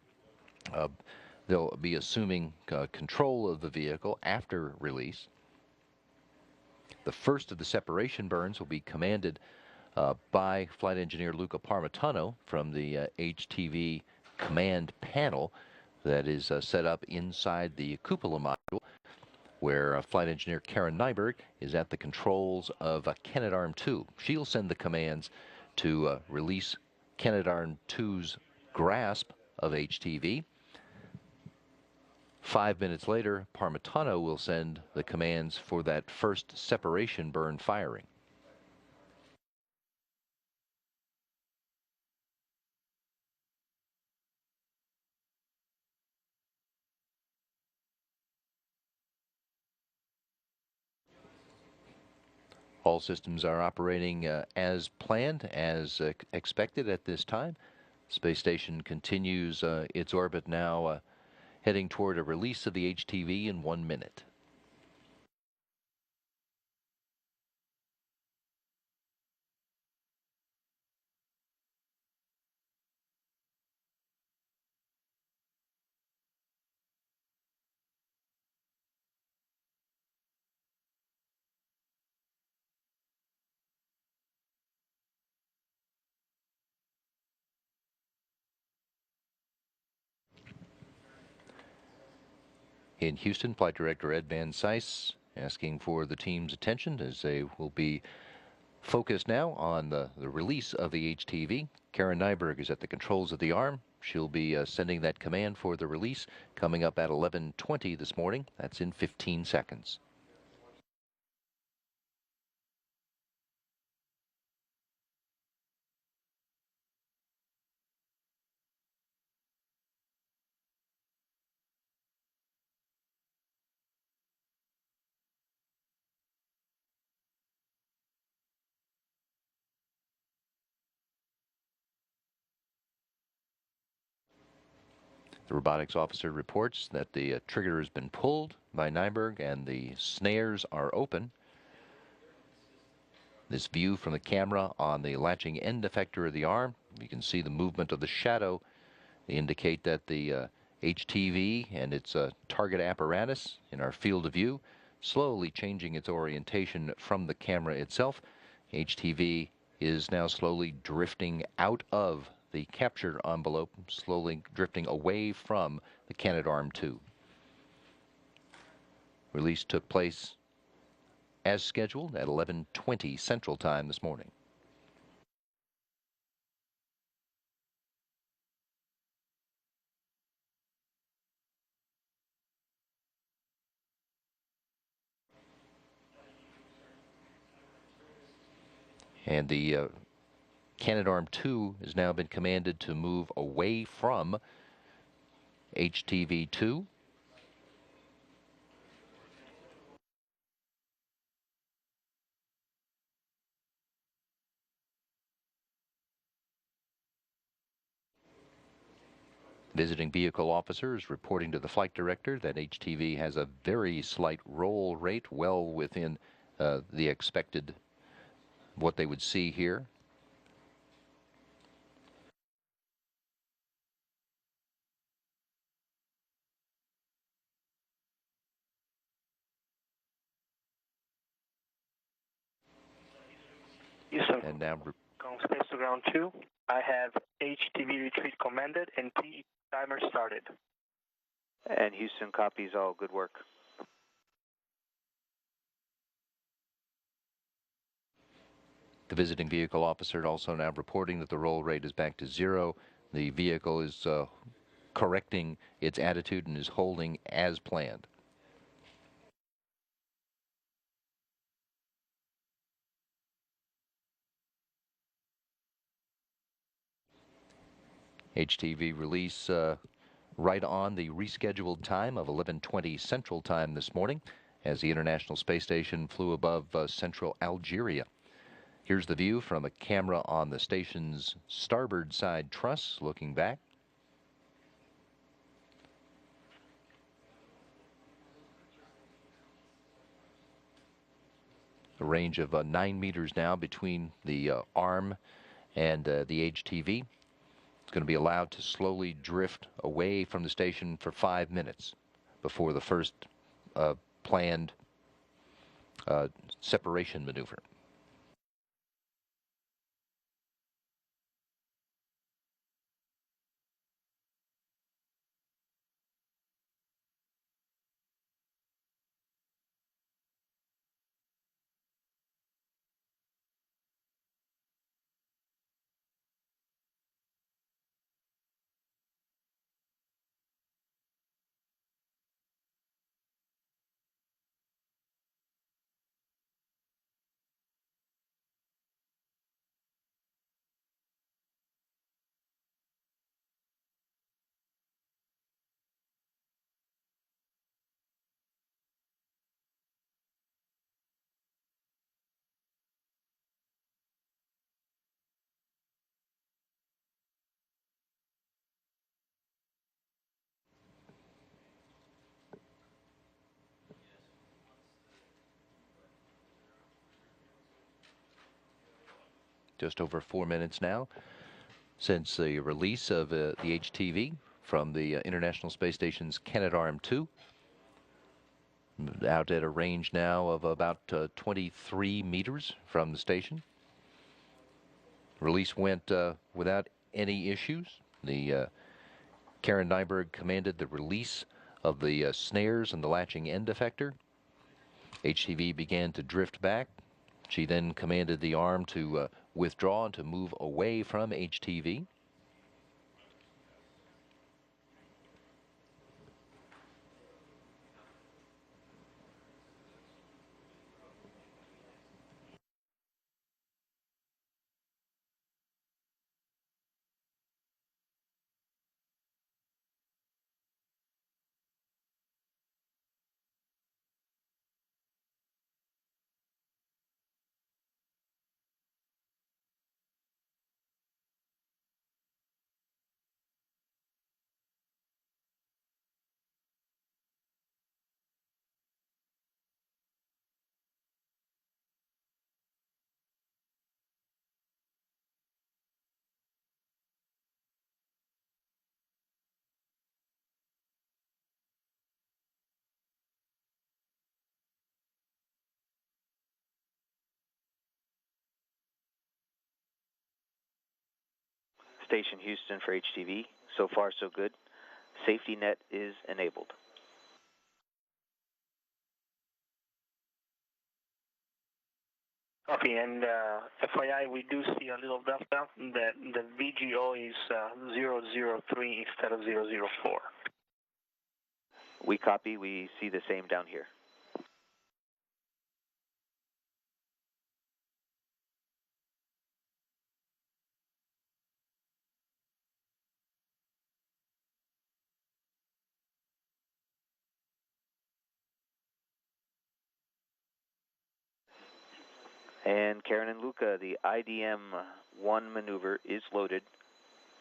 Speaker 1: be assuming control of the vehicle after release. The first of the separation burns will be commanded by flight engineer Luca Parmitano from the HTV command panel that is set up inside the cupola module, where flight engineer Karen Nyberg is at the controls of Canadarm2. She'll send the commands to release Canadarm2's grasp of HTV. 5 minutes later, Parmitano will send the commands for that first separation burn firing. All systems are operating as planned, as expected at this time. Space station continues its orbit now, heading toward a release of the HTV in 1 minute. In Houston, Flight Director Ed Van Cise asking for the team's attention as they will be focused now on the release of the HTV. Karen Nyberg is at the controls of the arm. She'll be sending that command for the release coming up at 11:20 this morning. That's in 15 seconds. The robotics officer reports that the trigger has been pulled by Nyberg and the snares are open. This view from the camera on the latching end effector of the arm, you can see the movement of the shadow. They indicate that the HTV and its target apparatus in our field of view slowly changing its orientation from the camera itself. HTV is now slowly drifting out of the captured envelope, slowly drifting away from the Canadarm2. Release took place as scheduled at 11:20 Central Time this morning. And the Canadarm2 has now been commanded to move away from HTV2. Visiting vehicle officer is reporting to the flight director that HTV has a very slight roll rate, well within the expected, what they would see here.
Speaker 3: Houston,
Speaker 1: And now
Speaker 3: space to ground 2. I have HTV retreat commanded and timer started.
Speaker 2: And Houston copies all. Good work.
Speaker 1: the visiting vehicle officer also now reporting that the roll rate is back to 0. The vehicle is correcting its attitude and is holding as planned. HTV release right on the rescheduled time of 11:20 Central Time this morning as the International Space Station flew above central Algeria. Here's the view from a camera on the station's starboard side truss looking back. A range of 9 meters now between the arm and the HTV. It's going to be allowed to slowly drift away from the station for 5 minutes before the first planned separation maneuver. Just over 4 minutes now since the release of the HTV from the International Space Station's Canadarm2. Out at a range now of about 23 meters from the station. Release went without any issues. The Karen Nyberg commanded the release of the snares and the latching end effector. HTV began to drift back. She then commanded the arm to withdraw and to move away from HTV.
Speaker 2: Station Houston for HTV. So far, so good. Safety net is enabled.
Speaker 3: Copy, and FYI, we do see a little delta. The VGO is 003 instead of 004.
Speaker 2: We copy. We see the same down here. And Karen and Luca, the IDM-1 maneuver is loaded.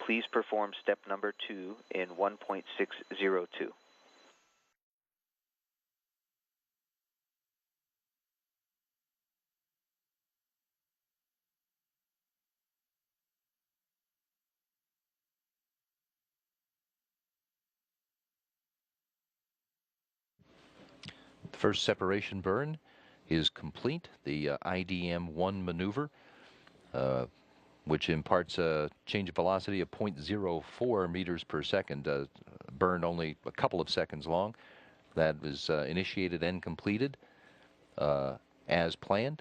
Speaker 2: Please perform step number 2 in 1.602.
Speaker 1: The first separation burn is complete. The IDM-1 maneuver, which imparts a change of velocity of 0.04 meters per second, burned only a couple of seconds long. That was initiated and completed as planned,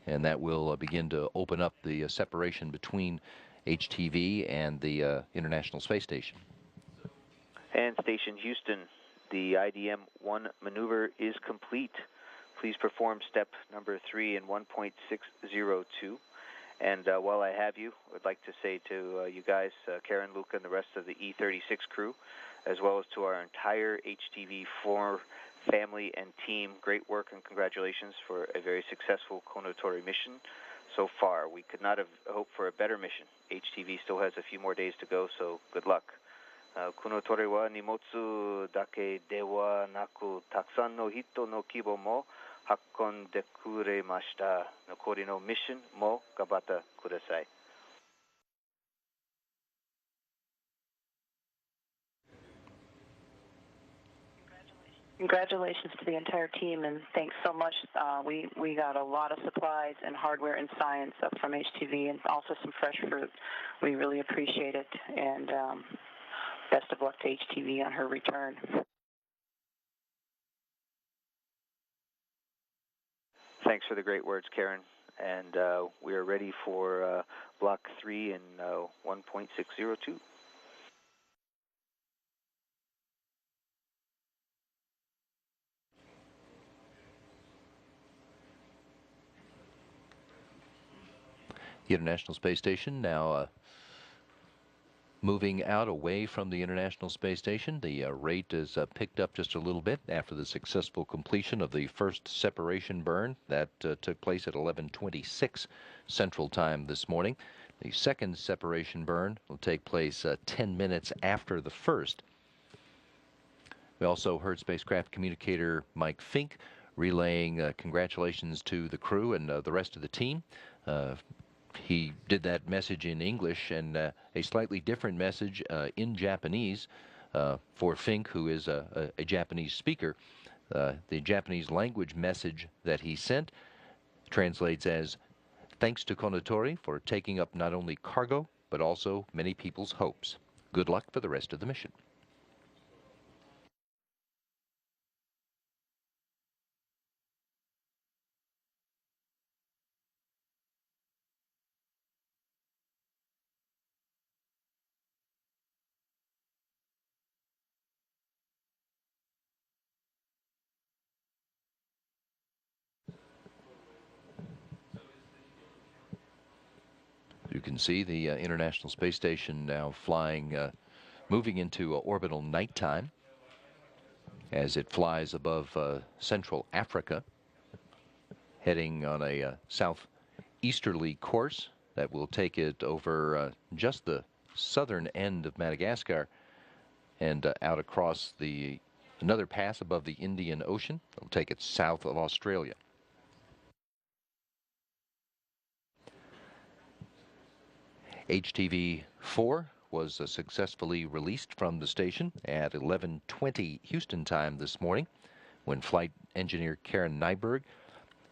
Speaker 1: and that will begin to open up the separation between HTV and the International Space Station.
Speaker 2: And Station Houston, the IDM-1 maneuver is complete. Please perform step number 3 in 1.602. And while I have you, I would like to say to you guys, Karen, Luca, and the rest of the E36 crew, as well as to our entire HTV-4 family and team, great work and congratulations for a very successful Kounotori mission so far. We could not have hoped for a better mission. HTV still has a few more days to go, so good luck. Kounotori wa nimotsu dake de wa naku takusan no hito no kibo mo hakkonde kuremashita. Nokori no mission mo gabatta kudasai.
Speaker 4: Congratulations to the entire team, and thanks so much. We got a lot of supplies and hardware and science up from HTV, and also some fresh fruit. We really appreciate it, and best of luck to HTV on her return.
Speaker 2: Thanks for the great words, Karen. And we are ready for Block 3 in 1.602.
Speaker 1: The International Space Station now moving out away from the International Space Station. The rate is picked up just a little bit after the successful completion of the first separation burn. That took place at 11:26 Central Time this morning. The second separation burn will take place 10 minutes after the first. We also heard spacecraft communicator Mike Fink relaying congratulations to the crew and the rest of the team. He did that message in English and a slightly different message in Japanese for Fink, who is a Japanese speaker. The Japanese language message that he sent translates as, "Thanks to Kounotori for taking up not only cargo, but also many people's hopes. Good luck for the rest of the mission." You can see the International Space Station now flying, moving into orbital nighttime as it flies above Central Africa, heading on a southeasterly course that will take it over just the southern end of Madagascar and out across another pass above the Indian Ocean. It'll take it south of Australia. HTV-4 was successfully released from the station at 11:20 Houston time this morning, when flight engineer Karen Nyberg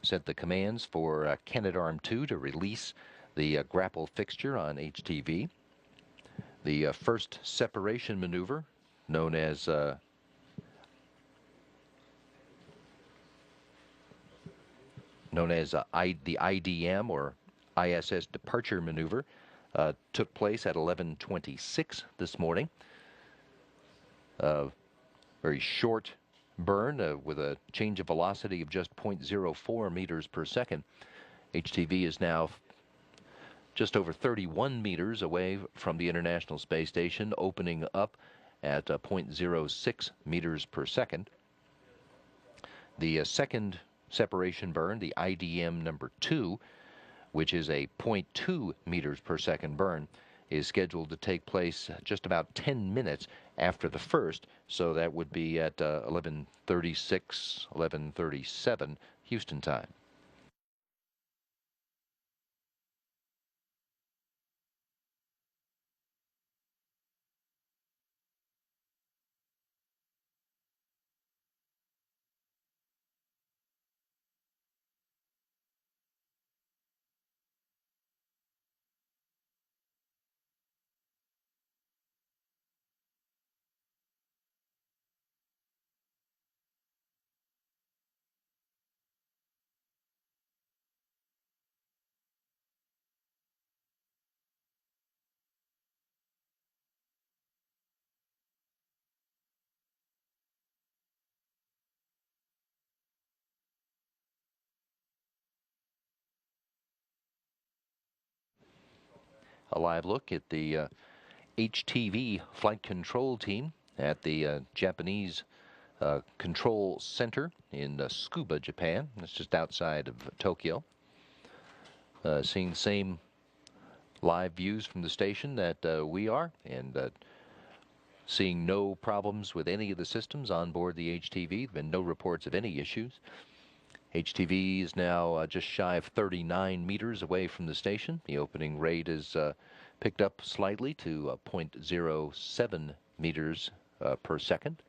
Speaker 1: sent the commands for Canadarm2 to release the grapple fixture on HTV. The first separation maneuver, known as the IDM, or ISS departure maneuver, took place at 11:26 this morning. Very short burn with a change of velocity of just 0.04 meters per second. HTV is now just over 31 meters away from the International Space Station, opening up at 0.06 meters per second. The second separation burn, the IDM number 2, which is a 0.2 meters per second burn, is scheduled to take place just about 10 minutes after the first, so that would be at 11:36, 11:37 Houston time. A live look at the HTV flight control team at the Japanese control center in Tsukuba, Japan. It's just outside of Tokyo. Seeing the same live views from the station that we are, and seeing no problems with any of the systems on board the HTV. There have been no reports of any issues. HTV is now just shy of 39 meters away from the station. The opening rate is picked up slightly to 0.07 meters per second.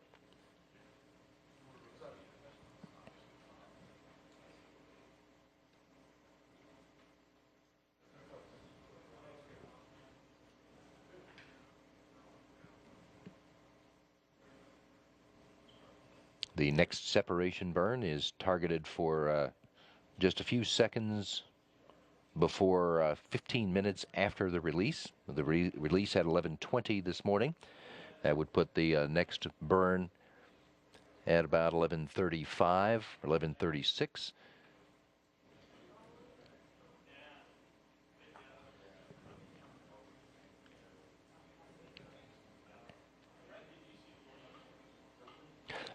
Speaker 1: The next separation burn is targeted for just a few seconds before 15 minutes after the release. The release at 11:20 this morning. That would put the next burn at about 11:35 or 11:36.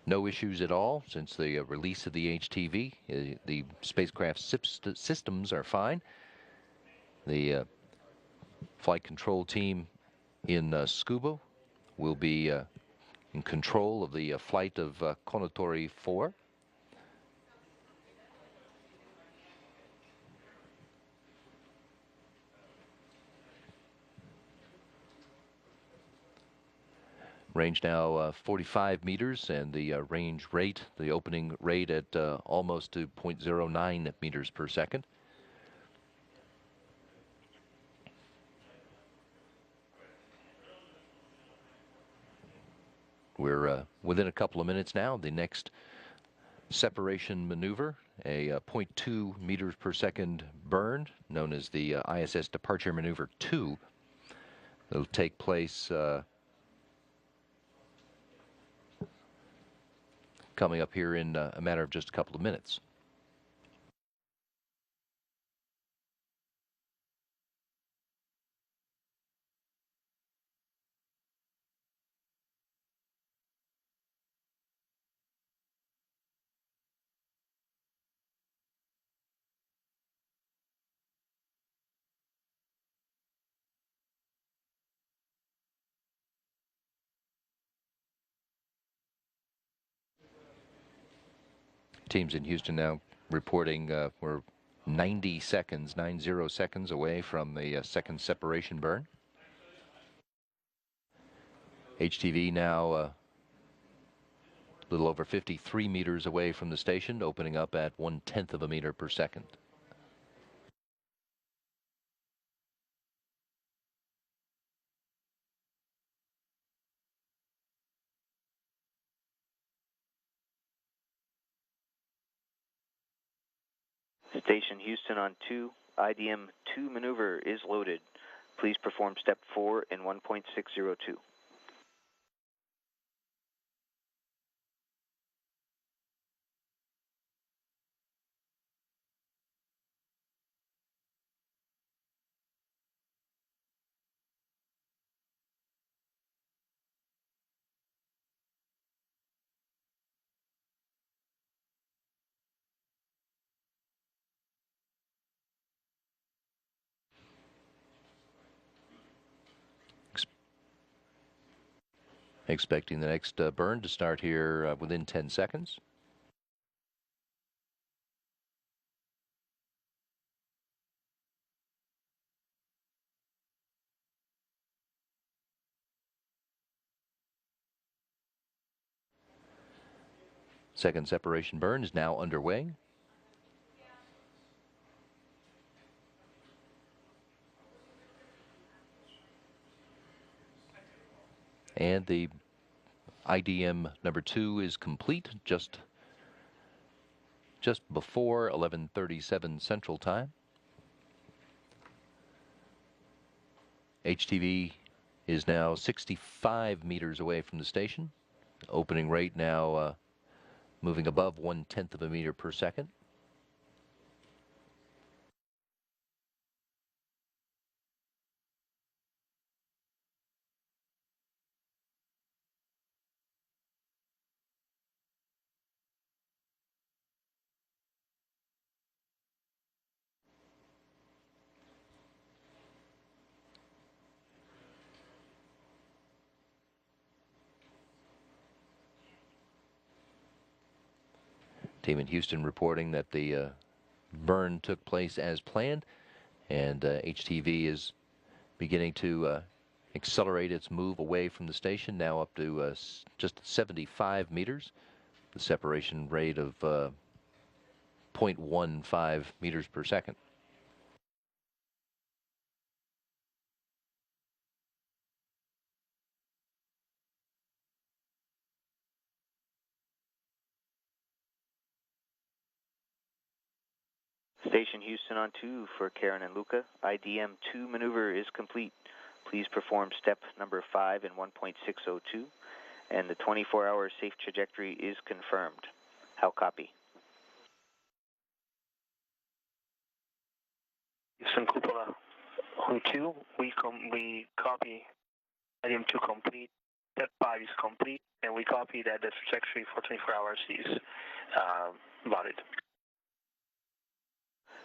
Speaker 1: No issues at all since the release of the HTV. The spacecraft systems are fine. The flight control team in Tsukuba will be in control of the flight of Kounotori 4. Range now 45 meters, and the range rate, the opening rate at almost to 0.09 meters per second. We're within a couple of minutes now. The next separation maneuver, a 0.2 meters per second burn, known as the ISS Departure Maneuver 2. It'll take place coming up here in a matter of just a couple of minutes. teams in Houston now reporting we're 90 seconds away from the second separation burn. HTV now a little over 53 meters away from the station, opening up at 1/10 of a meter per second.
Speaker 2: Station Houston on 2, IDM 2 maneuver is loaded. Please perform step 4 in 1.602.
Speaker 1: Expecting the next burn to start here within 10 seconds. Second separation burn is now underway. And the IDM number 2 is complete just before 11:37 Central Time. HTV is now 65 meters away from the station. Opening rate now moving above 1/10 of a meter per second. Team in Houston reporting that the burn took place as planned, and HTV is beginning to accelerate its move away from the station, now up to just 75 meters, the separation rate of 0.15 meters per second.
Speaker 2: Station Houston on 2 for Karen and Luca. IDM 2 maneuver is complete. Please perform step number 5 in 1.602, and the 24-hour safe trajectory is confirmed. How copy?
Speaker 3: Houston Cupola on 2, we copy IDM 2 complete. Step 5 is complete, and we copy that the trajectory for 24 hours is valid.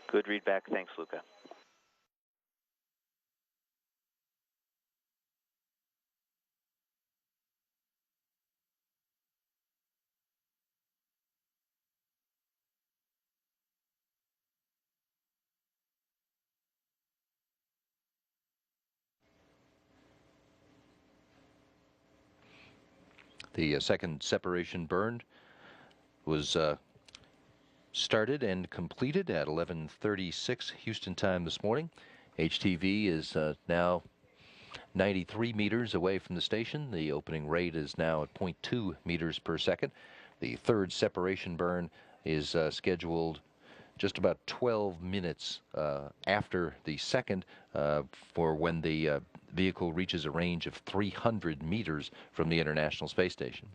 Speaker 2: Good readback. Thanks, Luca.
Speaker 1: The second separation burn was started and completed at 11:36 Houston time this morning. HTV is now 93 meters away from the station. The opening rate is now at 0.2 meters per second. The third separation burn is scheduled just about 12 minutes after the second for when the vehicle reaches a range of 300 meters from the International Space Station.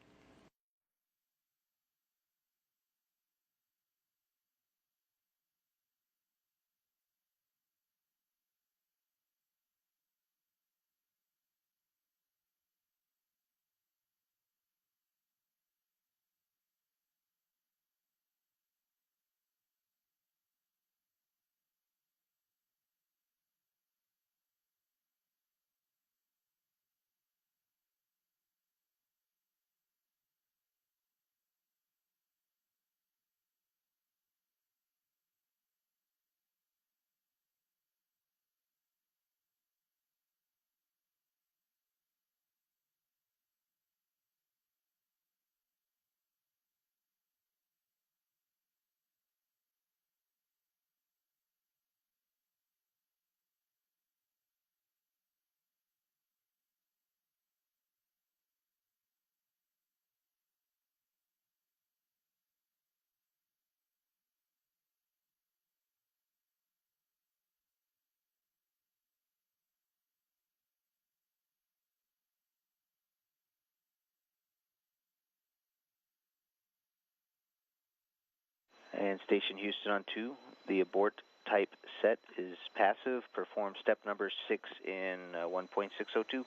Speaker 2: And Station Houston on 2, the abort type set is passive. Perform step number 6 in 1.602.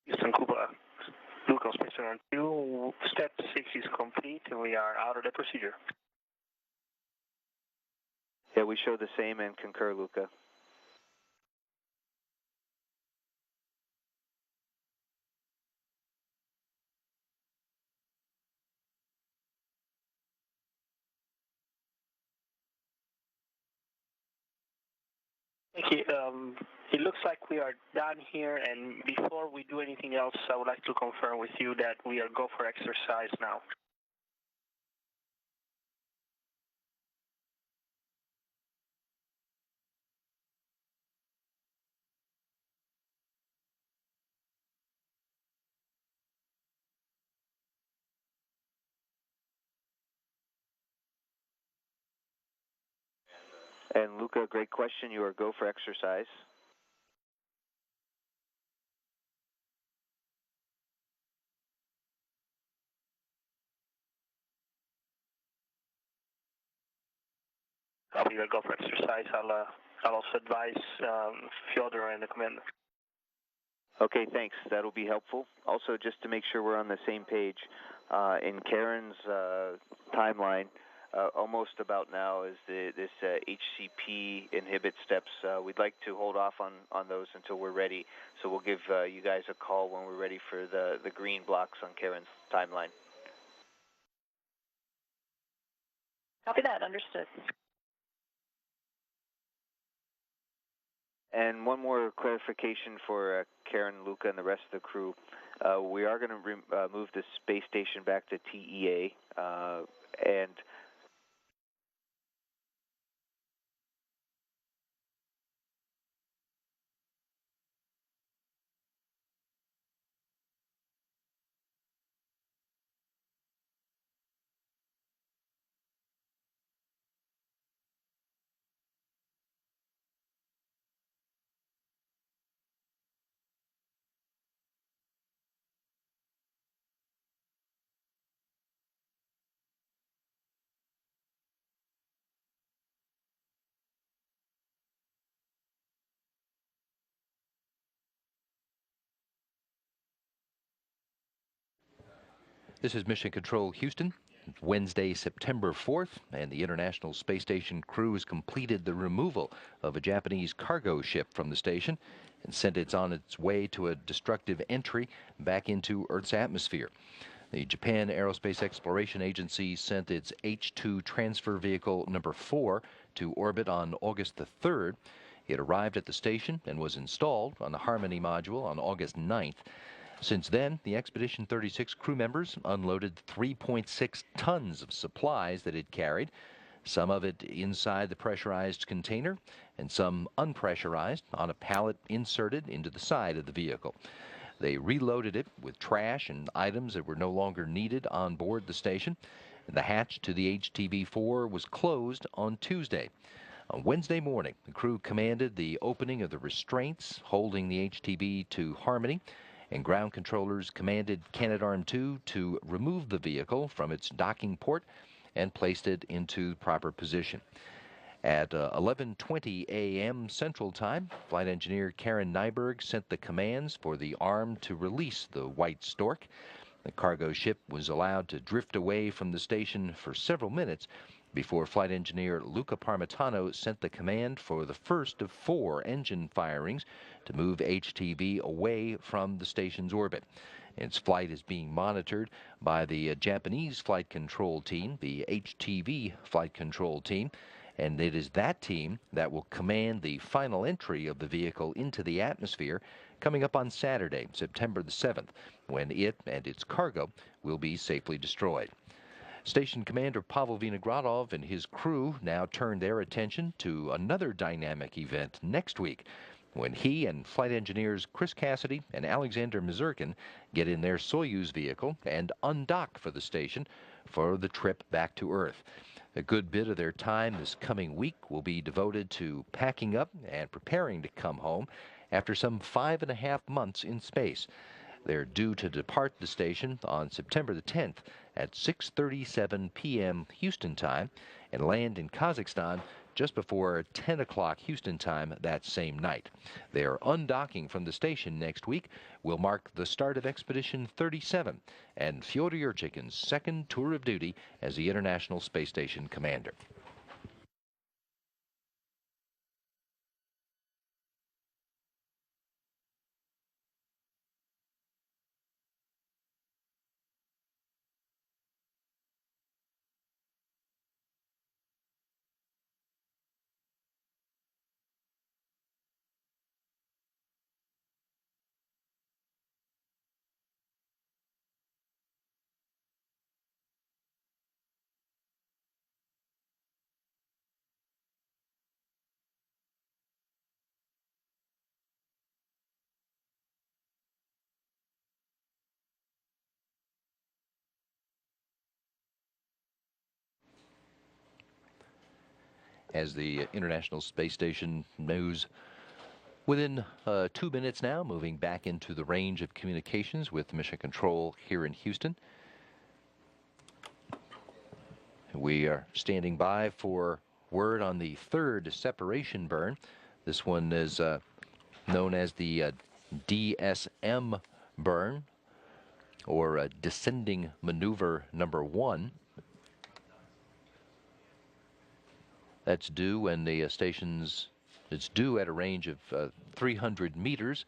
Speaker 3: Houston Cuba, Lucas Station on 2, step 6 is complete and we are out of the procedure.
Speaker 2: Yeah, we show the same and concur, Luca.
Speaker 3: Thank you. It looks like we are done here, and before we do anything else, I would like to confirm with you that we are go for exercise now.
Speaker 2: And Luca, great question. You are go for exercise.
Speaker 3: We will go for exercise. I'll also advise Fyodor and the commander.
Speaker 2: Okay, thanks. That'll be helpful. Also, just to make sure we're on the same page, in Karen's timeline, almost about now is this HCP inhibit steps. We'd like to hold off on those until we're ready. So we'll give you guys a call when we're ready for the green blocks on Karen's timeline.
Speaker 4: Copy that. Understood.
Speaker 2: And one more clarification for Karen, Luca, and the rest of the crew. We are going to move the space station back to TEA, and
Speaker 1: This is Mission Control Houston. It's Wednesday, September 4th, and the International Space Station crew has completed the removal of a Japanese cargo ship from the station and sent it on its way to a destructive entry back into Earth's atmosphere. The Japan Aerospace Exploration Agency sent its H-2 transfer vehicle number 4 to orbit on August the 3rd. It arrived at the station and was installed on the Harmony module on August 9th. Since then, the Expedition 36 crew members unloaded 3.6 tons of supplies that it carried, some of it inside the pressurized container and some unpressurized on a pallet inserted into the side of the vehicle. They reloaded it with trash and items that were no longer needed on board the station. The hatch to the HTV-4 was closed on Tuesday. On Wednesday morning, the crew commanded the opening of the restraints holding the HTV to Harmony, and ground controllers commanded Canadarm2 to remove the vehicle from its docking port and placed it into proper position. At 11:20 a.m. Central Time, Flight Engineer Karen Nyberg sent the commands for the arm to release the White Stork. The cargo ship was allowed to drift away from the station for several minutes before Flight Engineer Luca Parmitano sent the command for the first of 4 engine firings to move HTV away from the station's orbit. Its flight is being monitored by the Japanese flight control team, the HTV flight control team, and it is that team that will command the final entry of the vehicle into the atmosphere coming up on Saturday, September the 7th, when it and its cargo will be safely destroyed. Station Commander Pavel Vinogradov and his crew now turn their attention to another dynamic event next week, when he and flight engineers Chris Cassidy and Alexander Mazurkin get in their Soyuz vehicle and undock for the station for the trip back to Earth. A good bit of their time this coming week will be devoted to packing up and preparing to come home after some 5.5 months in space. They're due to depart the station on September the 10th at 6:37 p.m. Houston time and land in Kazakhstan just before 10 o'clock Houston time that same night. Their undocking from the station next week will mark the start of Expedition 37 and Fyodor Yurchikhin's second tour of duty as the International Space Station commander. As the International Space Station moves within 2 minutes now, moving back into the range of communications with Mission Control here in Houston. We are standing by for word on the third separation burn. This one is known as the DSM burn, or descending maneuver number 1. That's due when the it's due at a range of 300 meters.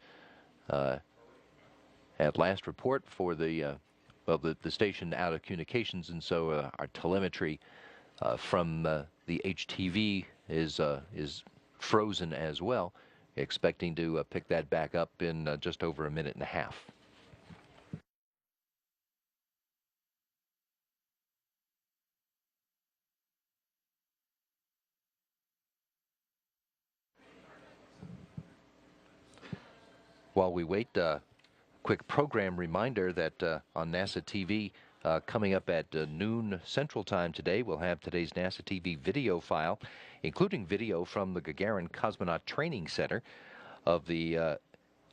Speaker 1: At last report for the station out of communications, and so our telemetry from the HTV is frozen as well. Expecting to pick that back up in just over a minute and a half. While we wait, quick program reminder that on NASA TV, coming up at noon Central Time today, we'll have today's NASA TV video file, including video from the Gagarin Cosmonaut Training Center of the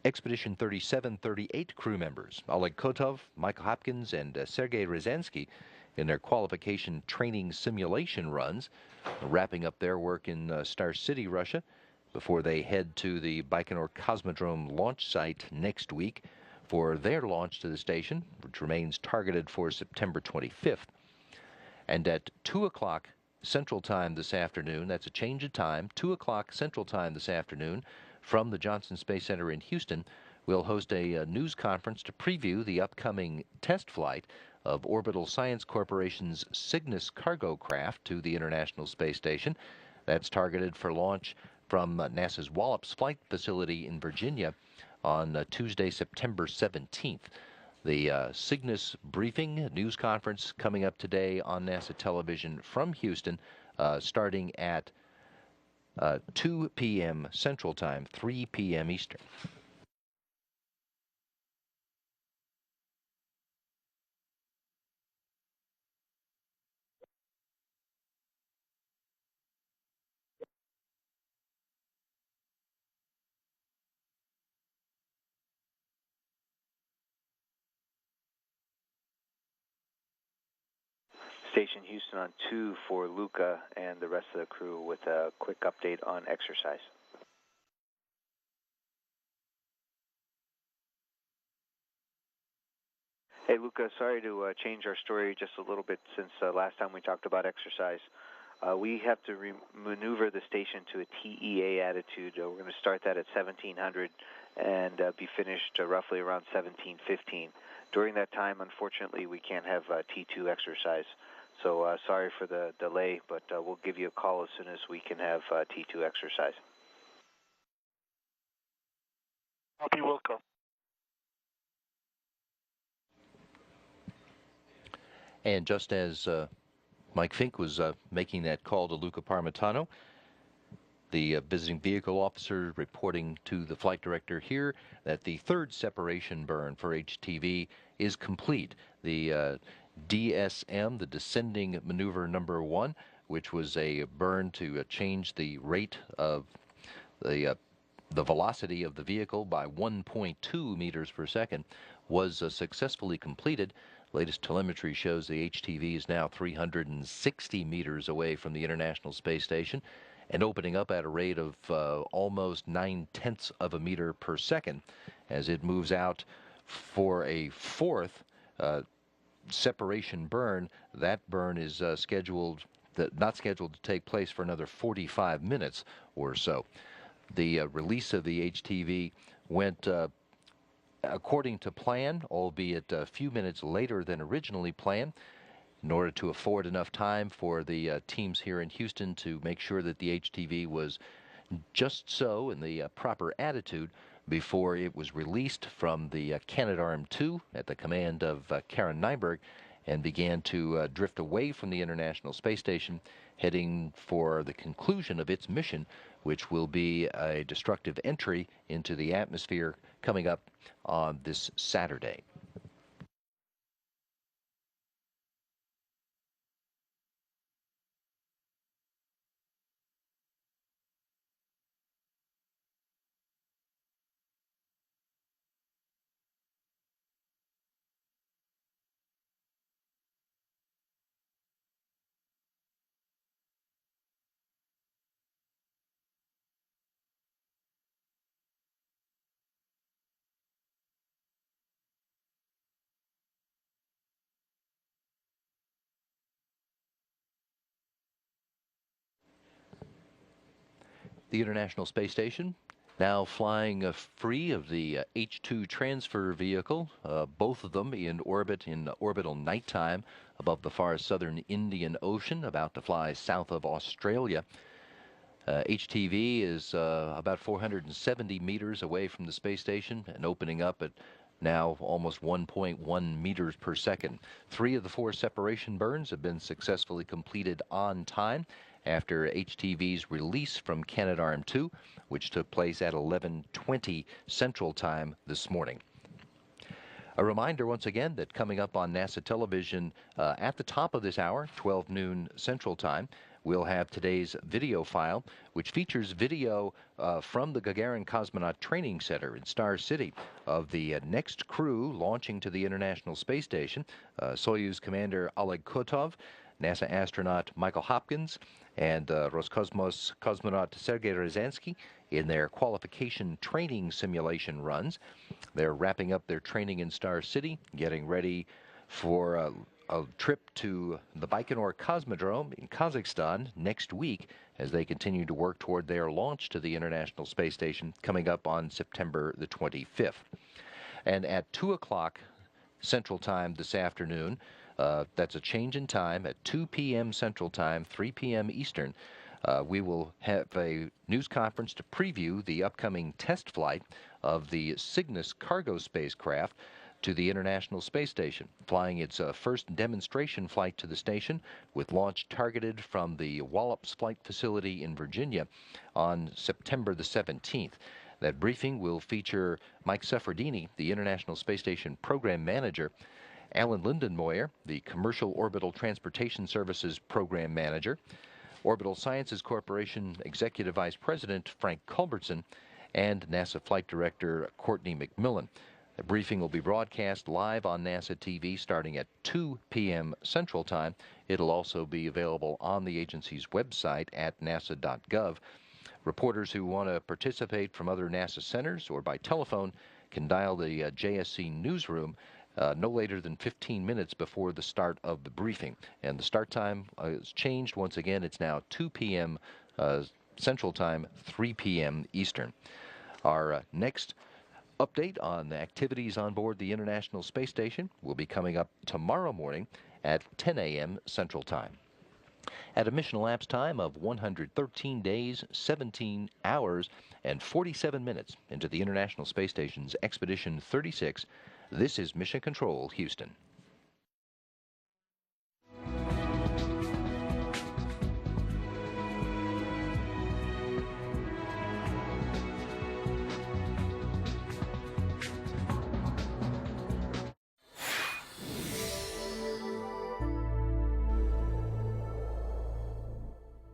Speaker 1: Expedition 37-38 crew members, Oleg Kotov, Michael Hopkins, and Sergei Ryazanskiy, in their qualification training simulation runs, wrapping up their work in Star City, Russia, before they head to the Baikonur Cosmodrome launch site next week for their launch to the station, which remains targeted for September 25th. And at 2 o'clock Central Time this afternoon, that's a change of time, 2 o'clock Central Time this afternoon, from the Johnson Space Center in Houston, we'll host a news conference to preview the upcoming test flight of Orbital Science Corporation's Cygnus cargo craft to the International Space Station. That's targeted for launch from NASA's Wallops Flight Facility in Virginia on Tuesday, September 17th. The Cygnus briefing news conference coming up today on NASA television from Houston, starting at 2 p.m. Central Time, 3 p.m. Eastern.
Speaker 2: Station Houston on 2 for Luca and the rest of the crew with a quick update on exercise. Hey Luca, sorry to change our story just a little bit since last time we talked about exercise. We have to maneuver the station to a TEA attitude. We're going to start that at 1700 and be finished roughly around 1715. During that time, unfortunately, we can't have T2 exercise. So sorry for the delay, but we'll give you a call as soon as we can have T2 exercise.
Speaker 3: Copy, welcome.
Speaker 1: And just as Mike Fink was making that call to Luca Parmitano, the visiting vehicle officer reporting to the flight director here that the third separation burn for HTV is complete. The DSM, the descending maneuver number 1, which was a burn to change the rate of the the velocity of the vehicle by 1.2 meters per second was successfully completed. Latest telemetry shows the HTV is now 360 meters away from the International Space Station and opening up at a rate of almost 9/10 of a meter per second as it moves out for a fourth separation burn. That burn is not scheduled to take place for another 45 minutes or so. The release of the HTV went according to plan, albeit a few minutes later than originally planned, in order to afford enough time for the teams here in Houston to make sure that the HTV was just so in the proper attitude before it was released from the Canadarm2 at the command of Karen Nyberg and began to drift away from the International Space Station, heading for the conclusion of its mission, which will be a destructive entry into the atmosphere coming up on this Saturday. The International Space Station now flying free of the H-2 transfer vehicle, both of them in orbit in orbital nighttime above the far southern Indian Ocean, about to fly south of Australia. HTV is about 470 meters away from the space station and opening up at now almost 1.1 meters per second. 3 of the 4 separation burns have been successfully completed on time after HTV's release from Canadarm2, which took place at 11:20 Central Time this morning. A reminder once again that coming up on NASA television at the top of this hour, 12 noon Central Time, we'll have today's video file, which features video from the Gagarin Cosmonaut Training Center in Star City of the next crew launching to the International Space Station, Soyuz Commander Oleg Kotov, NASA astronaut Michael Hopkins, and Roscosmos cosmonaut Sergei Ryazanskiy in their qualification training simulation runs. They're wrapping up their training in Star City, getting ready for a trip to the Baikonur Cosmodrome in Kazakhstan next week as they continue to work toward their launch to the International Space Station coming up on September the 25th. And at 2 o'clock Central Time this afternoon, that's a change in time, at 2 p.m. Central Time, 3 p.m. Eastern, we will have a news conference to preview the upcoming test flight of the Cygnus cargo spacecraft to the International Space Station, flying its first demonstration flight to the station with launch targeted from the Wallops Flight Facility in Virginia on September the 17th. That briefing will feature Mike Suffredini, the International Space Station Program Manager, Alan Lindenmoyer, the Commercial Orbital Transportation Services Program Manager, Orbital Sciences Corporation Executive Vice President Frank Culbertson, and NASA Flight Director Courtney McMillan. The briefing will be broadcast live on NASA TV starting at 2 p.m. Central Time. It'll also be available on the agency's website at nasa.gov. Reporters who want to participate from other NASA centers or by telephone can dial the JSC newsroom no later than 15 minutes before the start of the briefing. And the start time is changed once again. It's now 2 p.m. Central Time, 3 p.m. Eastern. Our next update on the activities on board the International Space Station will be coming up tomorrow morning at 10 a.m. Central Time. At a mission elapsed time of 113 days, 17 hours, and 47 minutes into the International Space Station's Expedition 36, this is Mission Control, Houston.